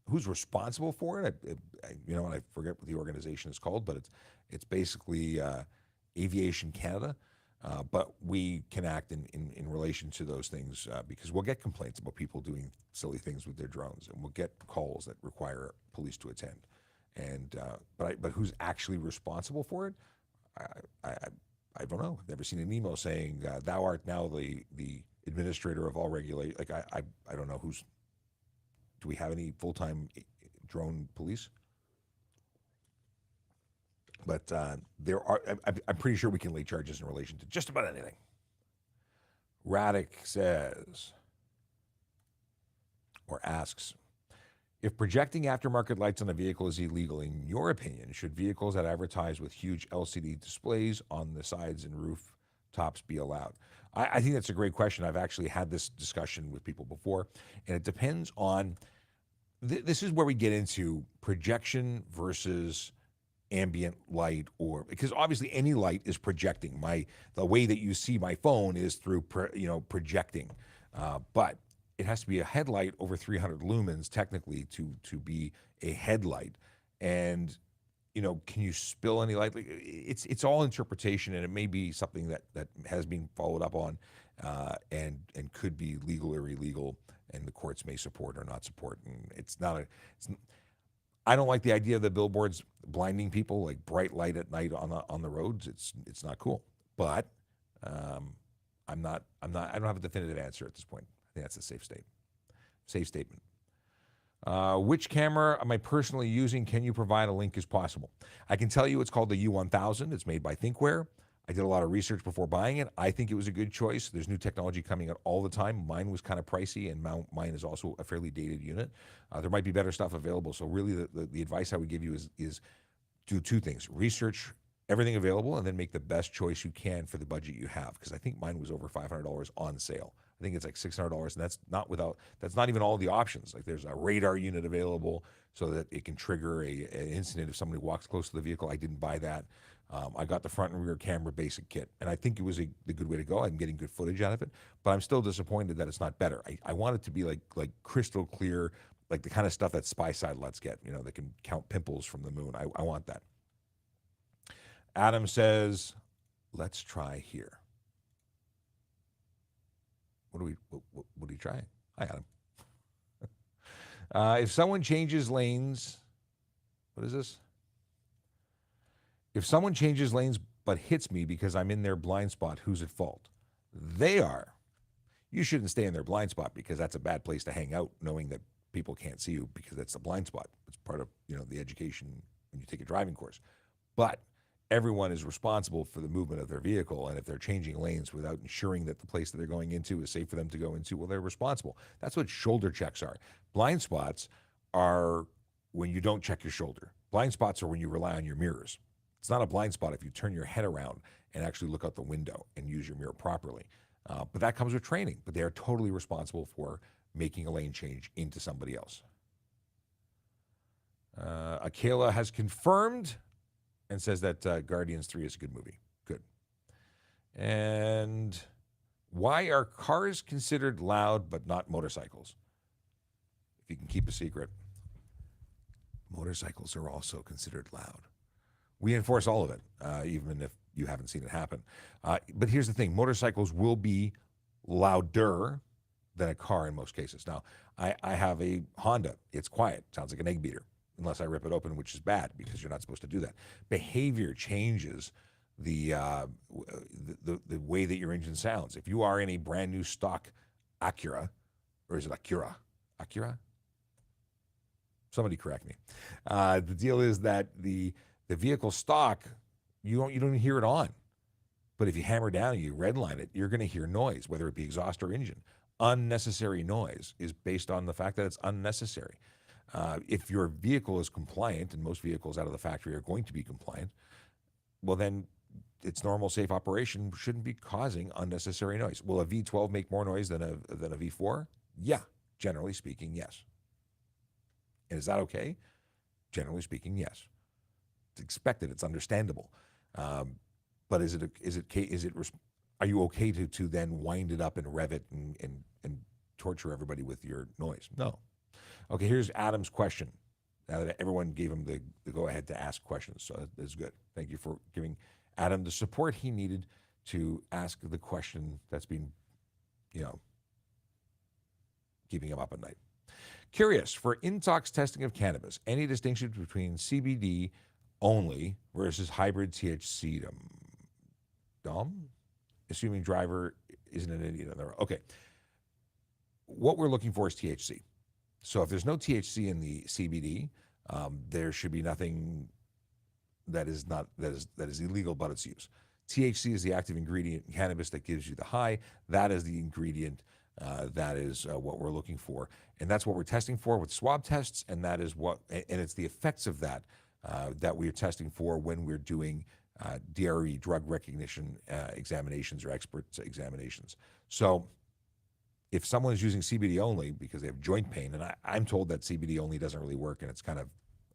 Who's responsible for it? I forget what the organization is called, but it's basically Aviation Canada. But we can act in relation to those things because we'll get complaints about people doing silly things with their drones, and we'll get calls that require police to attend. And but who's actually responsible for it? I don't know. I've never seen an email saying thou art now the administrator of all regulation. Like I don't know who's. Do we have any full-time drone police? But there are. I'm pretty sure we can lay charges in relation to just about anything. Raddick says or asks, if projecting aftermarket lights on a vehicle is illegal, in your opinion, should vehicles that advertise with huge LCD displays on the sides and roof tops be allowed? I think that's a great question. I've actually had this discussion with people before, and it depends on, this is where we get into projection versus ambient light, or because obviously any light is projecting. The way that you see my phone is through projecting, but it has to be a headlight over 300 lumens technically to be a headlight. And can you spill any light? It's all interpretation, and it may be something that has been followed up on and could be legal or illegal, and the courts may support or not support. And I don't like the idea of the billboards blinding people, like bright light at night on the roads. It's not cool. But I don't have a definitive answer at this point. I think that's a safe statement. Which camera am I personally using? Can you provide a link as possible? I can tell you it's called the U1000. It's made by ThinkWare. I did a lot of research before buying it. I think it was a good choice. There's new technology coming out all the time. Mine was kind of pricey, and mine is also a fairly dated unit. There might be better stuff available. So really the advice I would give you is do two things. Research everything available and then make the best choice you can for the budget you have. Because I think mine was over $500 on sale. I think it's like $600, and that's not even all the options. Like there's a radar unit available so that it can trigger an incident if somebody walks close to the vehicle. I didn't buy that. I got the front and rear camera basic kit, and I think it was the good way to go. I'm getting good footage out of it, but I'm still disappointed that it's not better. I want it to be like crystal clear, like the kind of stuff that spy satellites get, that can count pimples from the moon. I want that. Adam says, let's try here. What are you trying? Hi, Adam. If someone changes lanes, what is this? If someone changes lanes but hits me because I'm in their blind spot, who's at fault? they are. You shouldn't stay in their blind spot because that's a bad place to hang out, knowing that people can't see you because that's the blind spot. It's part of, the education when you take a driving course. But everyone is responsible for the movement of their vehicle, and if they're changing lanes without ensuring that the place that they're going into is safe for them to go into, well, they're responsible. That's what shoulder checks are. Blind spots are when you don't check your shoulder. Blind spots are when you rely on your mirrors. It's not a blind spot if you turn your head around and actually look out the window and use your mirror properly. But that comes with training. But they are totally responsible for making a lane change into somebody else. Akela has confirmed and says that Guardians 3 is a good movie. Good. And why are cars considered loud but not motorcycles? If you can keep a secret, motorcycles are also considered loud. We enforce all of it, even if you haven't seen it happen. But here's the thing. Motorcycles will be louder than a car in most cases. Now, I have a Honda. It's quiet. Sounds like an egg beater, unless I rip it open, which is bad because you're not supposed to do that. Behavior changes the way that your engine sounds. If you are in a brand new stock Acura, or is it Acura? Acura? Somebody correct me. The deal is that the vehicle stock, you don't even hear it on. But if you hammer down and you redline it, you're going to hear noise, whether it be exhaust or engine. Unnecessary noise is based on the fact that it's unnecessary. If your vehicle is compliant, and most vehicles out of the factory are going to be compliant, well then its normal safe operation shouldn't be causing unnecessary noise. Will a V12 make more noise than a V4? Yeah, generally speaking, yes. And is that okay? Generally speaking, yes. It's expected. It's understandable. But are you okay to then wind it up and rev it and torture everybody with your noise? No. Okay, here's Adam's question. Now that everyone gave him the go-ahead to ask questions, so that's good. Thank you for giving Adam the support he needed to ask the question that's been, keeping him up at night. Curious, for intox testing of cannabis, any distinction between CBD only versus hybrid THC DOM? Assuming driver isn't an idiot on the road. Okay. What we're looking for is THC. So if there's no THC in the CBD, there should be nothing that is illegal about its use. THC is the active ingredient in cannabis that gives you the high. That is the ingredient that is what we're looking for, and that's what we're testing for with swab tests. And that is it's the effects of that that we're testing for when we're doing DRE, drug recognition examinations or expert examinations. So if someone is using CBD only because they have joint pain, and I'm told that CBD only doesn't really work, and it's kind of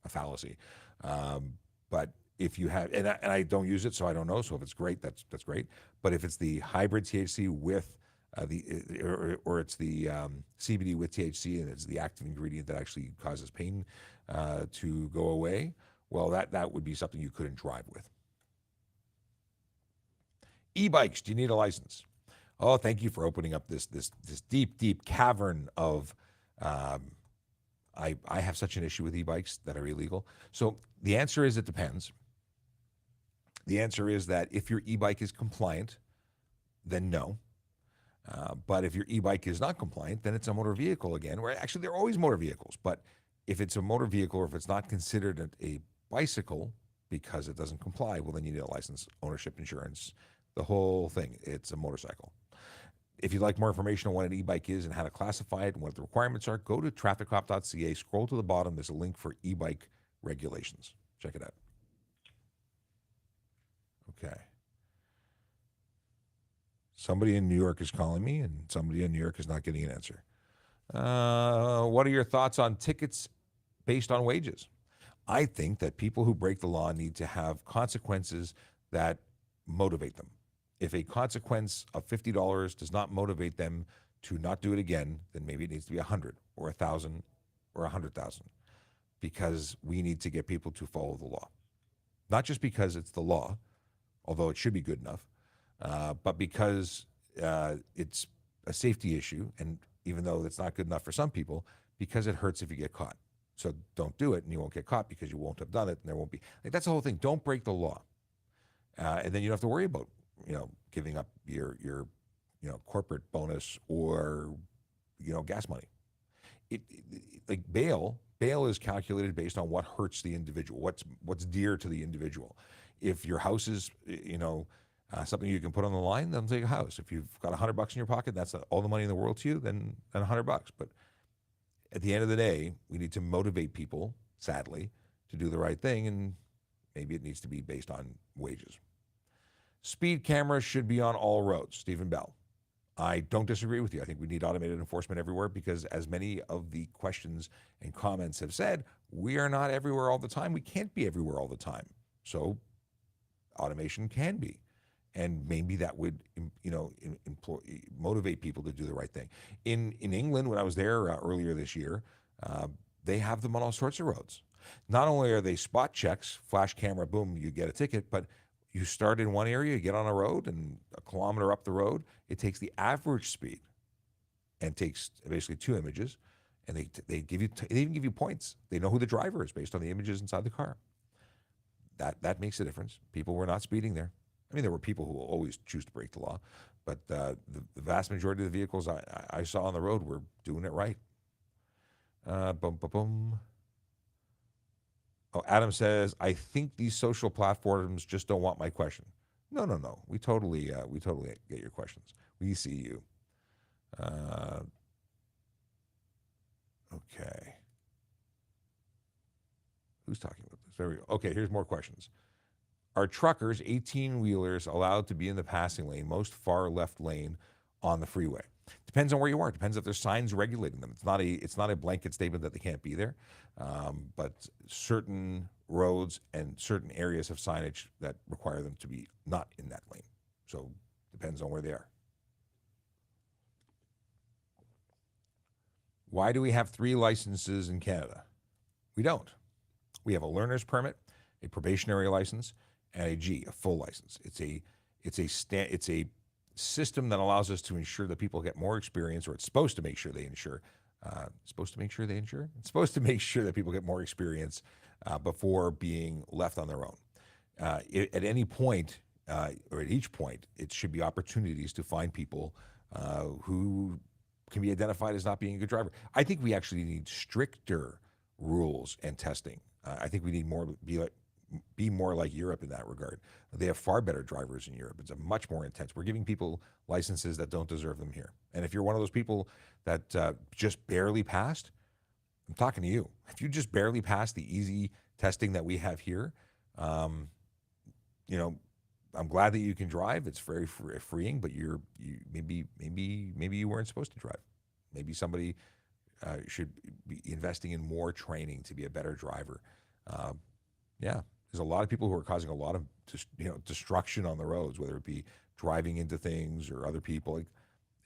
a fallacy. But if you have, and I don't use it, so I don't know. So if it's great, that's great. But if it's the hybrid THC with or it's the CBD with THC, and it's the active ingredient that actually causes pain to go away, well, that would be something you couldn't drive with. E-bikes, do you need a license? Oh, thank you for opening up this deep cavern of. I have such an issue with e-bikes that are illegal. So the answer is it depends. The answer is that if your e-bike is compliant, then no. But if your e-bike is not compliant, then it's a motor vehicle again. Where actually they're always motor vehicles. But if it's a motor vehicle, or if it's not considered a bicycle because it doesn't comply, well, then you need a license, ownership, insurance, the whole thing. It's a motorcycle. If you'd like more information on what an e-bike is and how to classify it and what the requirements are, go to trafficcop.ca, scroll to the bottom. There's a link for e-bike regulations. Check it out. Okay. Somebody in New York is calling me, and somebody in New York is not getting an answer. What are your thoughts on tickets based on wages? I think that people who break the law need to have consequences that motivate them. If a consequence of $50 does not motivate them to not do it again, then maybe it needs to be 100 or 1,000 or 100,000, because we need to get people to follow the law. Not just because it's the law, although it should be good enough, but because it's a safety issue, and even though it's not good enough for some people, because it hurts if you get caught. So don't do it, and you won't get caught because you won't have done it, and there won't be. That's the whole thing. Don't break the law, and then you don't have to worry about giving up your corporate bonus or, gas money. Like bail is calculated based on what hurts the individual, what's dear to the individual. If your house is, something you can put on the line, then take a house. If you've got $100 in your pocket, that's all the money in the world to you, then $100. But at the end of the day, we need to motivate people, sadly, to do the right thing, and maybe it needs to be based on wages. Speed cameras should be on all roads. Stephen Bell. I don't disagree with you. I think we need automated enforcement everywhere because, as many of the questions and comments have said, we are not everywhere all the time. We can't be everywhere all the time. So automation can be. And maybe that would, motivate people to do the right thing. In England, when I was there earlier this year, they have them on all sorts of roads. Not only are they spot checks, flash camera, boom, you get a ticket, but you start in one area, you get on a road, and a kilometer up the road, it takes the average speed and takes basically 2 images, and they even give you points. They know who the driver is based on the images inside the car. That makes a difference. People were not speeding there. I mean, there were people who will always choose to break the law, but the vast majority of the vehicles I saw on the road were doing it right. Oh, Adam says, I think these social platforms just don't want my question. No. We totally get your questions. We see you. Okay. Who's talking about this? There we go. Okay, here's more questions. Are truckers, 18-wheelers, allowed to be in the passing lane, most far left lane on the freeway? Depends on where you are. Depends if there's signs regulating them. It's not a blanket statement that they can't be there, but certain roads and certain areas have signage that require them to be not in that lane. So depends on where they are. Why do we have 3 licenses in Canada? We don't. We have a learner's permit, a probationary license, and a full license. It's a system that allows us to ensure that people get more experience, or it's supposed to make sure they ensure. It's supposed to make sure that people get more experience before being left on their own. At any point, or at each point, it should be opportunities to find people who can be identified as not being a good driver. I think we actually need stricter rules and testing. I think we need be more like Europe in that regard. They have far better drivers in Europe. It's a much more intense. We're giving people licenses that don't deserve them here. And if you're one of those people that just barely passed, I'm talking to you. If you just barely passed the easy testing that we have here, I'm glad that you can drive. It's very freeing, but maybe you weren't supposed to drive. Maybe somebody should be investing in more training to be a better driver. There's a lot of people who are causing a lot of destruction on the roads, whether it be driving into things or other people.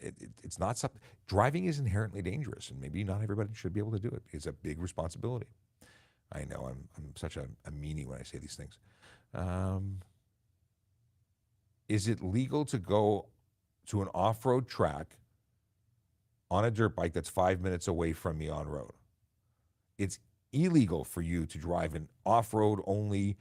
It's not something. Driving is inherently dangerous, and maybe not everybody should be able to do it. It's a big responsibility. I know I'm such a meanie when I say these things. Is it legal to go to an off-road track on a dirt bike that's 5 minutes away from me on road? It's illegal for you to drive an off-road only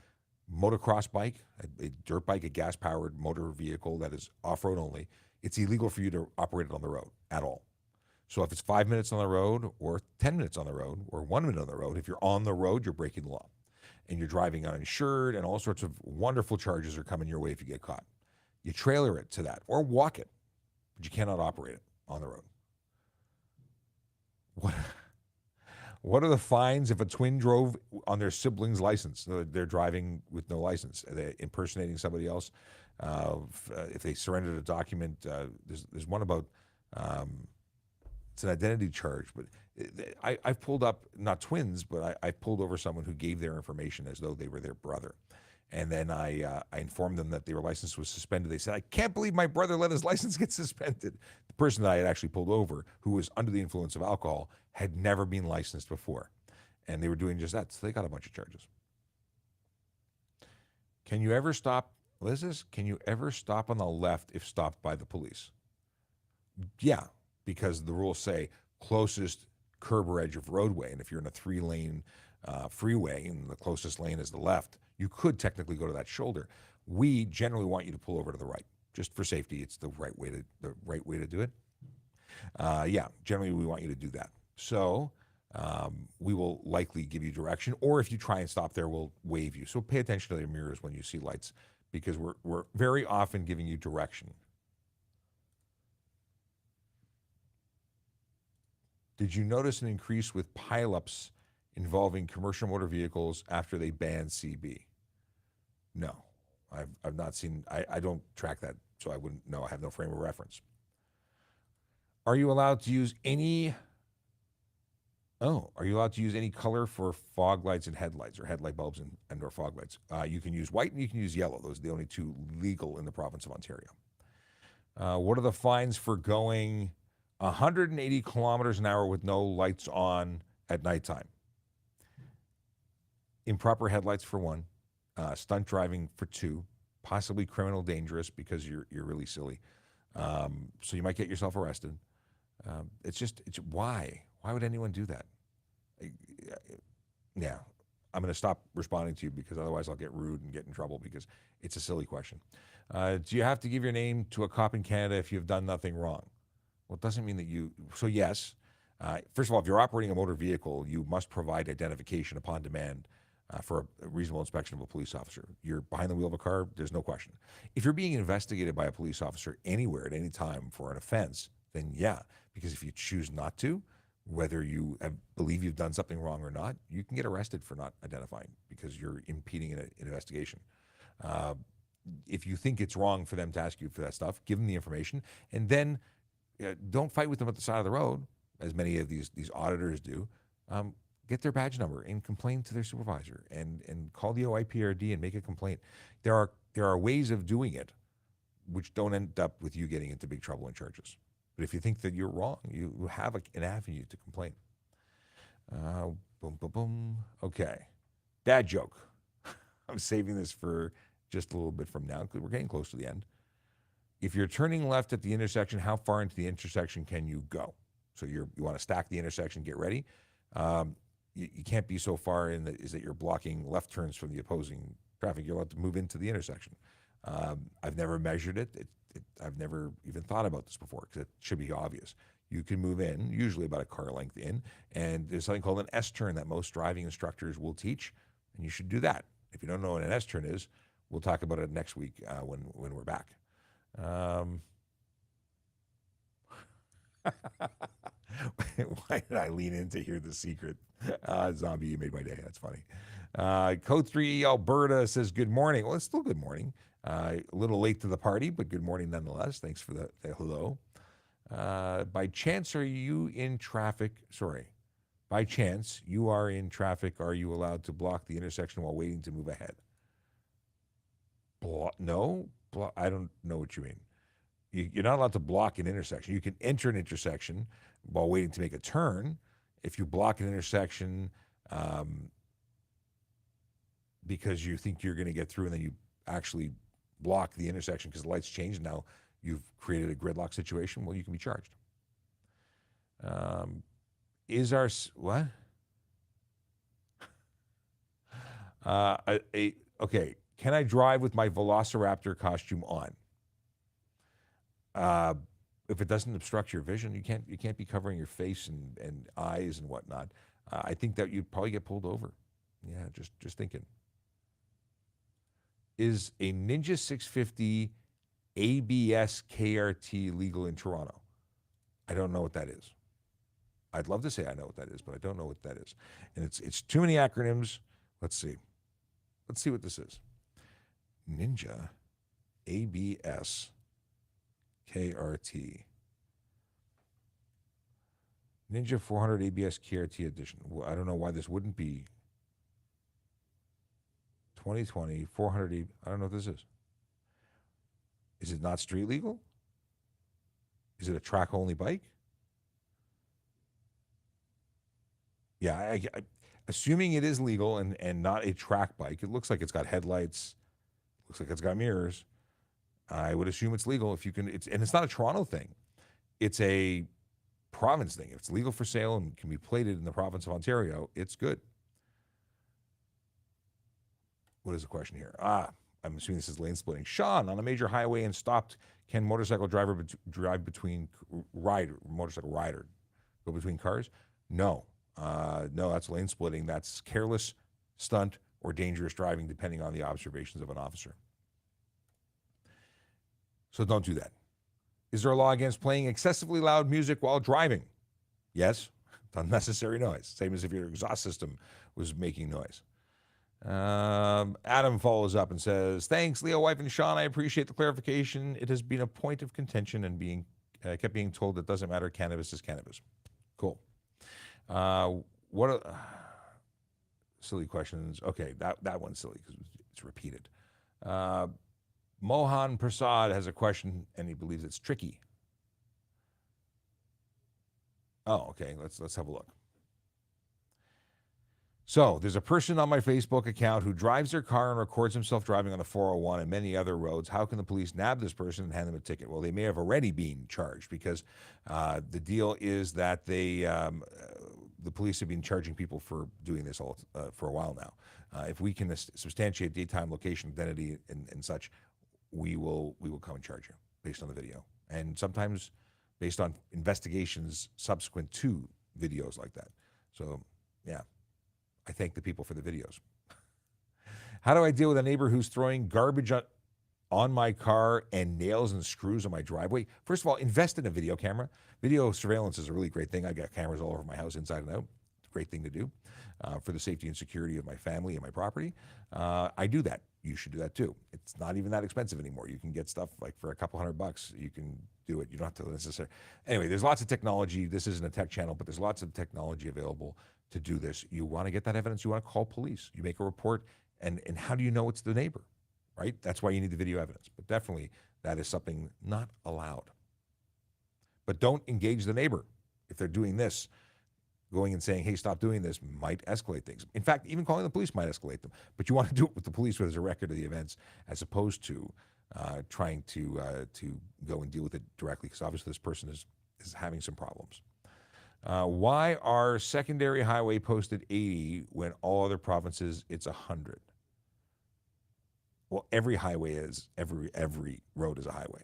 motocross bike, a dirt bike, a gas-powered motor vehicle that is off-road only. It's illegal for you to operate it on the road at all. So if it's 5 minutes on the road or 10 minutes on the road or 1 minute on the road, if you're on the road, you're breaking the law. And you're driving uninsured, and all sorts of wonderful charges are coming your way if you get caught. You trailer it to that or walk it, but you cannot operate it on the road. What are the fines if a twin drove on their sibling's license? They're driving with no license. They're impersonating somebody else. If they surrendered a document, there's one about, it's an identity charge. But I've pulled up, not twins, but I pulled over someone who gave their information as though they were their brother. And then I informed them that their license was suspended. They said, I can't believe my brother let his license get suspended. The person that I had actually pulled over, who was under the influence of alcohol, had never been licensed before. And they were doing just that. So they got a bunch of charges. Can you ever stop on the left if stopped by the police? Yeah, because the rules say closest curb or edge of roadway. And if you're in a 3-lane freeway and the closest lane is the left, you could technically go to that shoulder. We generally want you to pull over to the right. just for safety, it's the right way to do it. Yeah, generally we want you to do that. So we will likely give you direction, or if you try and stop there, we'll wave you. So pay attention to your mirrors when you see lights, because we're very often giving you direction. Did you notice an increase with pileups involving commercial motor vehicles after they banned CB? No, I've not seen. I don't track that, so I wouldn't know. I have no frame of reference. Are you allowed to use any? Oh, are you allowed to use any color for fog lights and headlights, or headlight bulbs and or fog lights? You can use white and you can use yellow. Those are the only two legal in the province of Ontario. What are the fines for going 180 kilometers an hour with no lights on at nighttime? Improper headlights for one, stunt driving for two, possibly criminal dangerous because you're really silly. So you might get yourself arrested. It's why? Why would anyone do that? Yeah, I'm going to stop responding to you because otherwise I'll get rude and get in trouble because it's a silly question. Do you have to give your name to a cop in Canada if you've done nothing wrong? Well, it doesn't mean that you, so yes. First of all, if you're operating a motor vehicle, you must provide identification upon demand for a reasonable inspection of a police officer. You're behind the wheel of a car, there's no question. If you're being investigated by a police officer anywhere at any time for an offense, then yeah, because if you choose not to, whether you believe you've done something wrong or not, you can get arrested for not identifying because you're impeding an investigation. If you think it's wrong for them to ask you for that stuff, give them the information, and then don't fight with them at the side of the road, as many of these auditors do. Get their badge number and complain to their supervisor, and call the OIPRD and make a complaint. There are ways of doing it which don't end up with you getting into big trouble and charges. But if you think that you're wrong, you have an avenue to complain. Boom, boom, boom. Okay. Dad joke. I'm saving this for just a little bit from now because we're getting close to the end. If you're turning left at the intersection, how far into the intersection can you go? So you want to stack the intersection, get ready. You can't be so far in that you're blocking left turns from the opposing traffic. You're allowed to move into the intersection. I've never measured it. I've never even thought about this before because it should be obvious. You can move in, usually about a car length in, and there's something called an S-turn that most driving instructors will teach, and you should do that. If you don't know what an S-turn is, we'll talk about it next week when we're back. Why did I lean in to hear the secret? Zombie, you made my day. That's funny. Code 3 Alberta says, good morning. Well, it's still good morning. A little late to the party, but good morning nonetheless. Thanks for the hello. By chance, are you in traffic? Sorry. By chance, you are in traffic. Are you allowed to block the intersection while waiting to move ahead? No? I don't know what you mean. You're not allowed to block an intersection. You can enter an intersection while waiting to make a turn. If you block an intersection because you think you're going to get through and then you actually block the intersection because the lights changed and now you've created a gridlock situation, well, you can be charged. What? Okay, can I drive with my Velociraptor costume on? If it doesn't obstruct your vision, you can't be covering your face and eyes and whatnot. I think that you'd probably get pulled over. Yeah, just thinking. Is a Ninja 650 ABS KRT legal in Toronto? I don't know what that is. I'd love to say I know what that is, but I don't know what that is. And it's too many acronyms. Let's see. Let's see what this is. Ninja ABS KRT. Ninja 400 ABS KRT edition. Well, I don't know why this wouldn't be 2020 400. I don't know what this is. Is it not street legal? Is it a track only bike? Yeah, I assuming it is legal and not a track bike. It looks like it's got headlights. Looks like it's got mirrors. I would assume it's legal if you can. And it's not a Toronto thing. It's a province thing. If it's legal for sale and can be plated in the province of Ontario, it's good. What is the question here? I'm assuming this is lane splitting. Sean, on a major highway and stopped, can motorcycle driver drive between motorcycle rider go between cars? No. No, that's lane splitting. That's careless, stunt, or dangerous driving, depending on the observations of an officer. So don't do that. Is there a law against playing excessively loud music while driving? Yes. It's unnecessary noise. Same as if your exhaust system was making noise. Adam follows up and says, thanks, Leo, wife, and Sean. I appreciate the clarification. It has been a point of contention and kept being told that doesn't matter. Cannabis is cannabis. Cool. Silly questions. Okay, that one's silly because it's repeated. Mohan Prasad has a question and he believes it's tricky. Oh, okay. Let's have a look. So there's a person on my Facebook account who drives their car and records himself driving on the 401 and many other roads. How can the police nab this person and hand them a ticket? Well, they may have already been charged because the deal is that the police have been charging people for doing this for a while now. If we can substantiate daytime location, identity, and such, we will come and charge you based on the video, and sometimes based on investigations subsequent to videos like that. So, yeah. I thank the people for the videos. How do I deal with a neighbor who's throwing garbage on my car and nails and screws on my driveway? First of all, invest in a video camera. Video surveillance is a really great thing. I got cameras all over my house, inside and out. It's a great thing to do for the safety and security of my family and my property. I do that. You should do that too. It's not even that expensive anymore. You can get stuff like for a couple $100. You can do it. You don't have to necessarily. Anyway, there's lots of technology. This isn't a tech channel, but there's lots of technology available to do this. You want to get that evidence, you want to call police. You make a report, and how do you know it's the neighbor, right? That's why you need the video evidence. But definitely that is something not allowed. But don't engage the neighbor. If they're doing this, going and saying, hey, stop doing this might escalate things. In fact, even calling the police might escalate them. But you want to do it with the police where there's a record of the events as opposed to trying to go and deal with it directly, because obviously this person is having some problems. Why are secondary highway posted 80 when all other provinces it's 100? Well, every highway is, every road is a highway.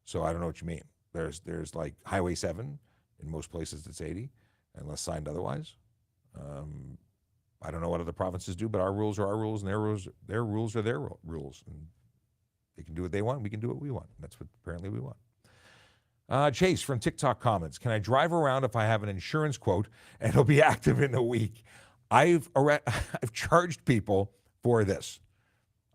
So I don't know what you mean. There's like Highway 7, in most places it's 80, unless signed otherwise. I don't know what other provinces do, but our rules are our rules and their rules are their rules. And they can do what they want, we can do what we want. That's what apparently we want. Chase from TikTok comments, can I drive around if I have an insurance quote and it'll be active in a week? I've charged people for this.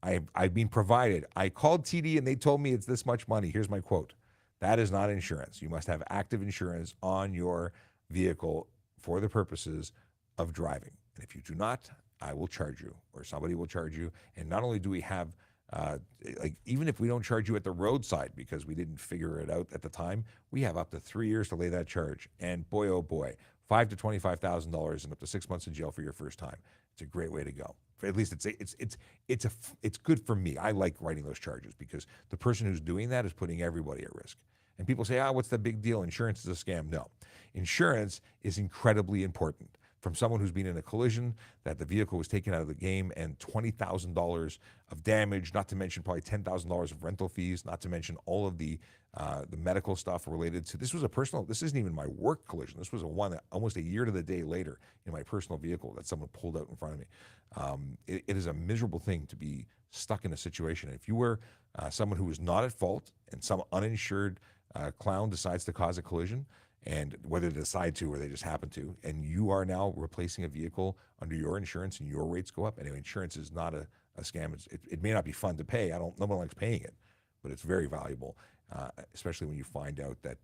I've been provided. I called TD and they told me it's this much money. Here's my quote. That is not insurance. You must have active insurance on your vehicle for the purposes of driving. And if you do not, I will charge you, or somebody will charge you. And not only do we have even if we don't charge you at the roadside because we didn't figure it out at the time, we have up to 3 years to lay that charge. And boy, oh boy, $5,000 to $25,000 and up to 6 months in jail for your first time. It's a great way to go. At least it's good for me. I like writing those charges because the person who's doing that is putting everybody at risk. And people say, what's the big deal? Insurance is a scam. No, insurance is incredibly important. From someone who's been in a collision, that the vehicle was taken out of the game, and $20,000 of damage, not to mention probably $10,000 of rental fees, not to mention all of the medical stuff related to, this isn't even my work collision. This was one that almost a year to the day later in my personal vehicle that someone pulled out in front of me. It is a miserable thing to be stuck in a situation. If you were someone who was not at fault and some uninsured clown decides to cause a collision, and whether they decide to or they just happen to, and you are now replacing a vehicle under your insurance and your rates go up. Anyway, insurance is not a scam. It may not be fun to pay. No one likes paying it, but it's very valuable, especially when you find out that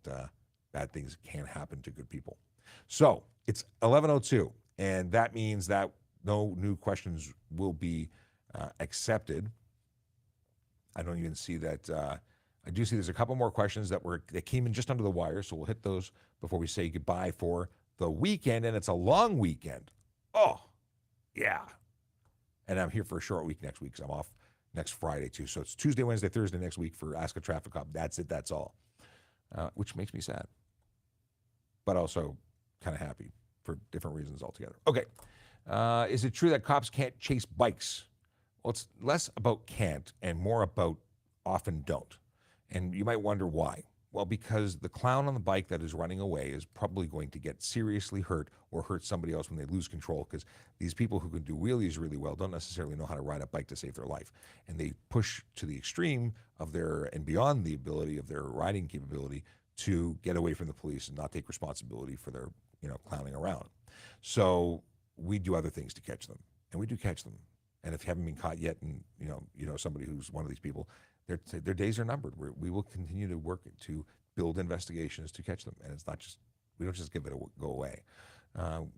bad things can happen to good people. So it's 11:02, and that means that no new questions will be accepted. I don't even see that. I do see there's a couple more questions that came in just under the wire, so we'll hit those before we say goodbye for the weekend, and it's a long weekend. Oh, yeah. And I'm here for a short week next week because I'm off next Friday too. So it's Tuesday, Wednesday, Thursday next week for Ask a Traffic Cop. That's it. That's all, which makes me sad, but also kind of happy for different reasons altogether. Okay. Is it true that cops can't chase bikes Well, it's less about can't and more about often don't. And you might wonder why. Well, because the clown on the bike that is running away is probably going to get seriously hurt or hurt somebody else when they lose control, because these people who can do wheelies really well don't necessarily know how to ride a bike to save their life. And they push to the extreme of their, and beyond the ability of their riding capability, to get away from the police and not take responsibility for their, clowning around. So we do other things to catch them, and we do catch them. And if you haven't been caught yet, and somebody who's one of these people, their days are numbered. We will continue to work to build investigations to catch them, and it's not just, we don't just give it go away.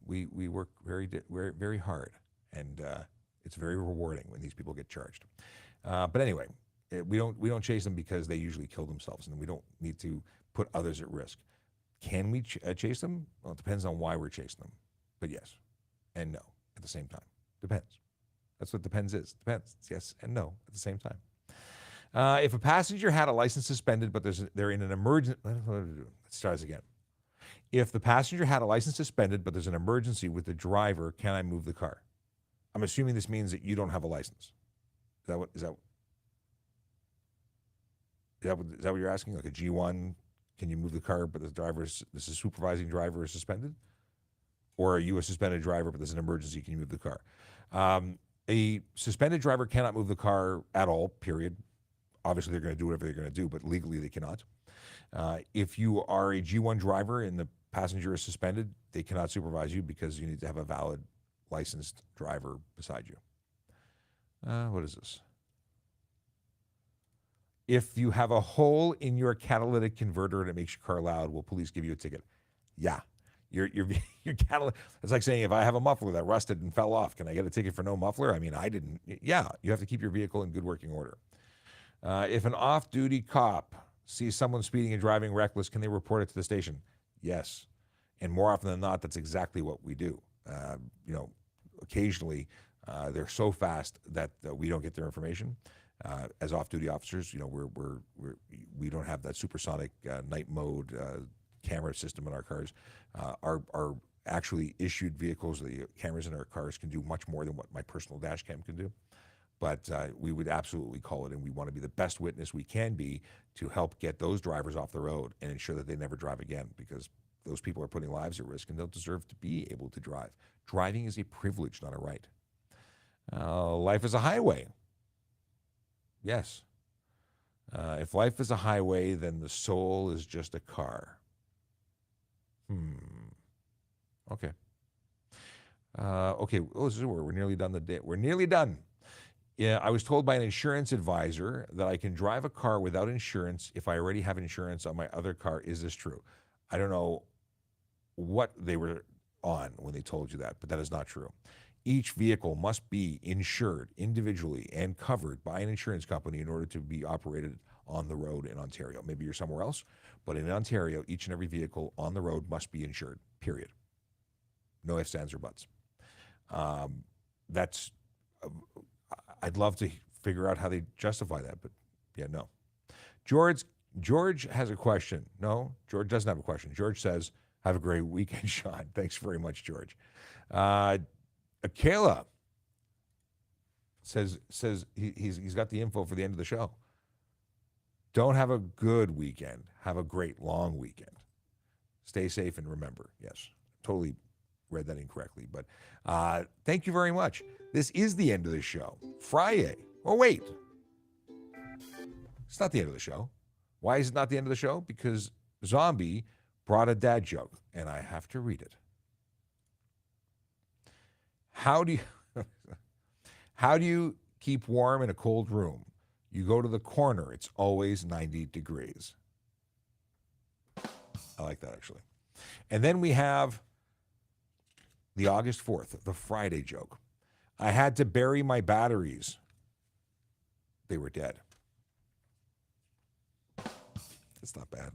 We work very very hard, and it's very rewarding when these people get charged. But anyway, we don't chase them because they usually kill themselves, and we don't need to put others at risk. Can we chase them? Well, it depends on why we're chasing them. But yes and no at the same time. Depends. That's what depends is. Depends. It's yes and no at the same time. If a passenger had a license suspended, but they're in an emergency, let's start this again. If the passenger had a license suspended, but there's an emergency with the driver, can I move the car? I'm assuming this means that you don't have a license. Is that what you're asking? Like a G1, can you move the car, but the supervising driver is suspended? Or are you a suspended driver, but there's an emergency, can you move the car? A suspended driver cannot move the car at all, period. Obviously, they're going to do whatever they're going to do, but legally they cannot. If you are a G1 driver and the passenger is suspended, they cannot supervise you because you need to have a valid licensed driver beside you. What is this? If you have a hole in your catalytic converter and it makes your car loud, will police give you a ticket? Yeah. Your catalytic, it's like saying if I have a muffler that rusted and fell off, can I get a ticket for no muffler? I mean, I didn't. Yeah, you have to keep your vehicle in good working order. If an off-duty cop sees someone speeding and driving reckless, can they report it to the station? Yes. And more often than not, that's exactly what we do. Occasionally, they're so fast that we don't get their information. As off-duty officers, we don't have that supersonic night mode camera system in our cars. Our actually issued vehicles, the cameras in our cars can do much more than what my personal dash cam can do. But we would absolutely call it, and we want to be the best witness we can be to help get those drivers off the road and ensure that they never drive again, because those people are putting lives at risk and don't deserve to be able to drive. Driving is a privilege, not a right. Life is a highway. Yes. If life is a highway, then the soul is just a car. Okay. Okay. Oh, this is where we're nearly done the day. We're nearly done. Yeah, I was told by an insurance advisor that I can drive a car without insurance if I already have insurance on my other car. Is this true? I don't know what they were on when they told you that, but that is not true. Each vehicle must be insured individually and covered by an insurance company in order to be operated on the road in Ontario. Maybe you're somewhere else, but in Ontario, each and every vehicle on the road must be insured, period. No ifs, ands, or buts. I'd love to figure out how they justify that, but yeah, no. George has a question. No, George doesn't have a question. George says, have a great weekend, Sean. Thanks very much, George. Kayla says he's got the info for the end of the show. Don't have a good weekend. Have a great long weekend. Stay safe and remember. Yes, totally read that incorrectly, but thank you very much. This is the end of the show. FriYay. Oh, wait. It's not the end of the show. Why is it not the end of the show? Because Zombie brought a dad joke, and I have to read it. How do you keep warm in a cold room? You go to the corner. It's always 90 degrees. I like that, actually. And then we have the August 4th, the Friday joke. I had to bury my batteries. They were dead. That's not bad.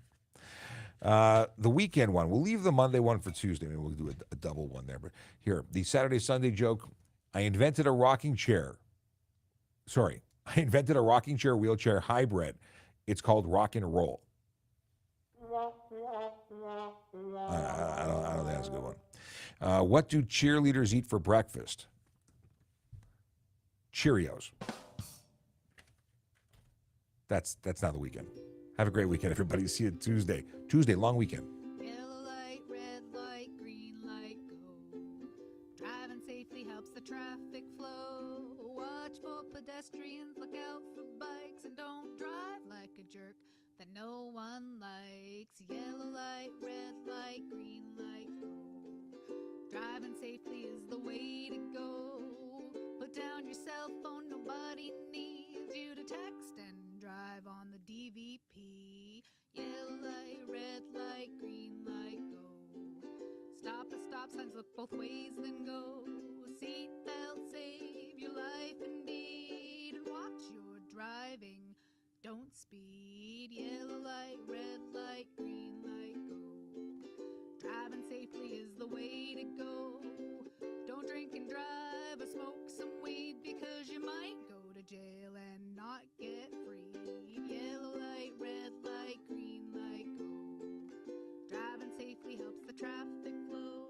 The weekend one, we'll leave the Monday one for Tuesday. Maybe we'll do a double one there. But here, the Saturday, Sunday joke. I invented a rocking chair wheelchair hybrid. It's called rock and roll. I don't think that's a good one. What do cheerleaders eat for breakfast? Cheerios. That's not the weekend. Have a great weekend, everybody. See you Tuesday. Tuesday, long weekend. Yellow light, red light, green light, go. Driving safely helps the traffic flow. Watch for pedestrians, look out for bikes, and don't drive like a jerk that no one likes. Yellow light, red light, green light, go. Driving safely is the way to go. Put down your cell phone, nobody needs you to text and drive on the DVP. Yellow light, red light, green light, go. Stop at stop signs, look both ways, then go. Seatbelt save your life indeed, and watch your driving, don't speed. Yellow light, red light, green light, go. Driving safely is the way to go. Don't drink and drive or smoke some weed, because you might go to jail and not get free. Yellow light, red light, green light, go. Driving safely helps the traffic flow.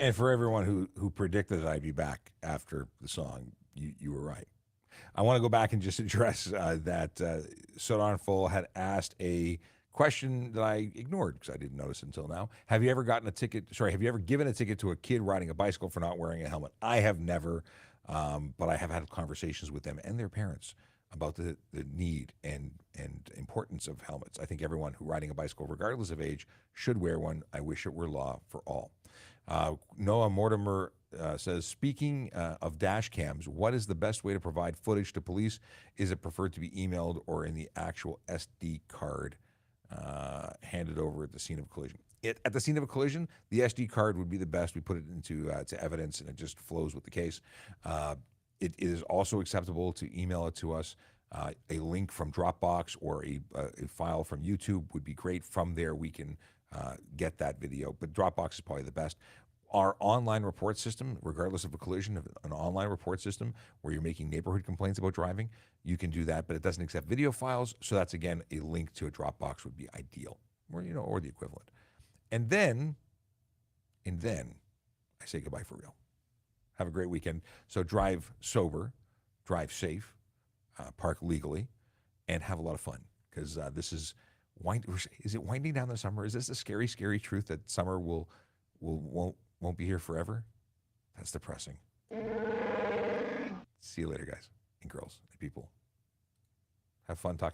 And for everyone who predicted that I'd be back after the song, you were right. I want to go back and just address that Sodan Full had asked a question that I ignored because I didn't notice until now. Have you ever given a ticket to a kid riding a bicycle for not wearing a helmet? I have never, but I have had conversations with them and their parents about the need and importance of helmets. I think everyone who riding a bicycle, regardless of age, should wear one. I wish it were law for all. Noah Mortimer says, speaking of dash cams, what is the best way to provide footage to police? Is it preferred to be emailed or in the actual SD card handed over at the scene of a collision? At the scene of a collision, the SD card would be the best. We put it into to evidence, and it just flows with the case. It is also acceptable to email it to us. A link from Dropbox or a file from YouTube would be great. From there, we can get that video, but Dropbox is probably the best. Our online report system, regardless of a collision, an online report system where you're making neighborhood complaints about driving, you can do that, but it doesn't accept video files. So that's, again, a link to a Dropbox would be ideal, or the equivalent. And then I say goodbye for real. Have a great weekend. So drive sober, drive safe, park legally, and have a lot of fun, because this is it winding down the summer? Is this a scary, scary truth that summer won't be here forever? That's depressing. See you later, guys and girls and people. Have fun talking.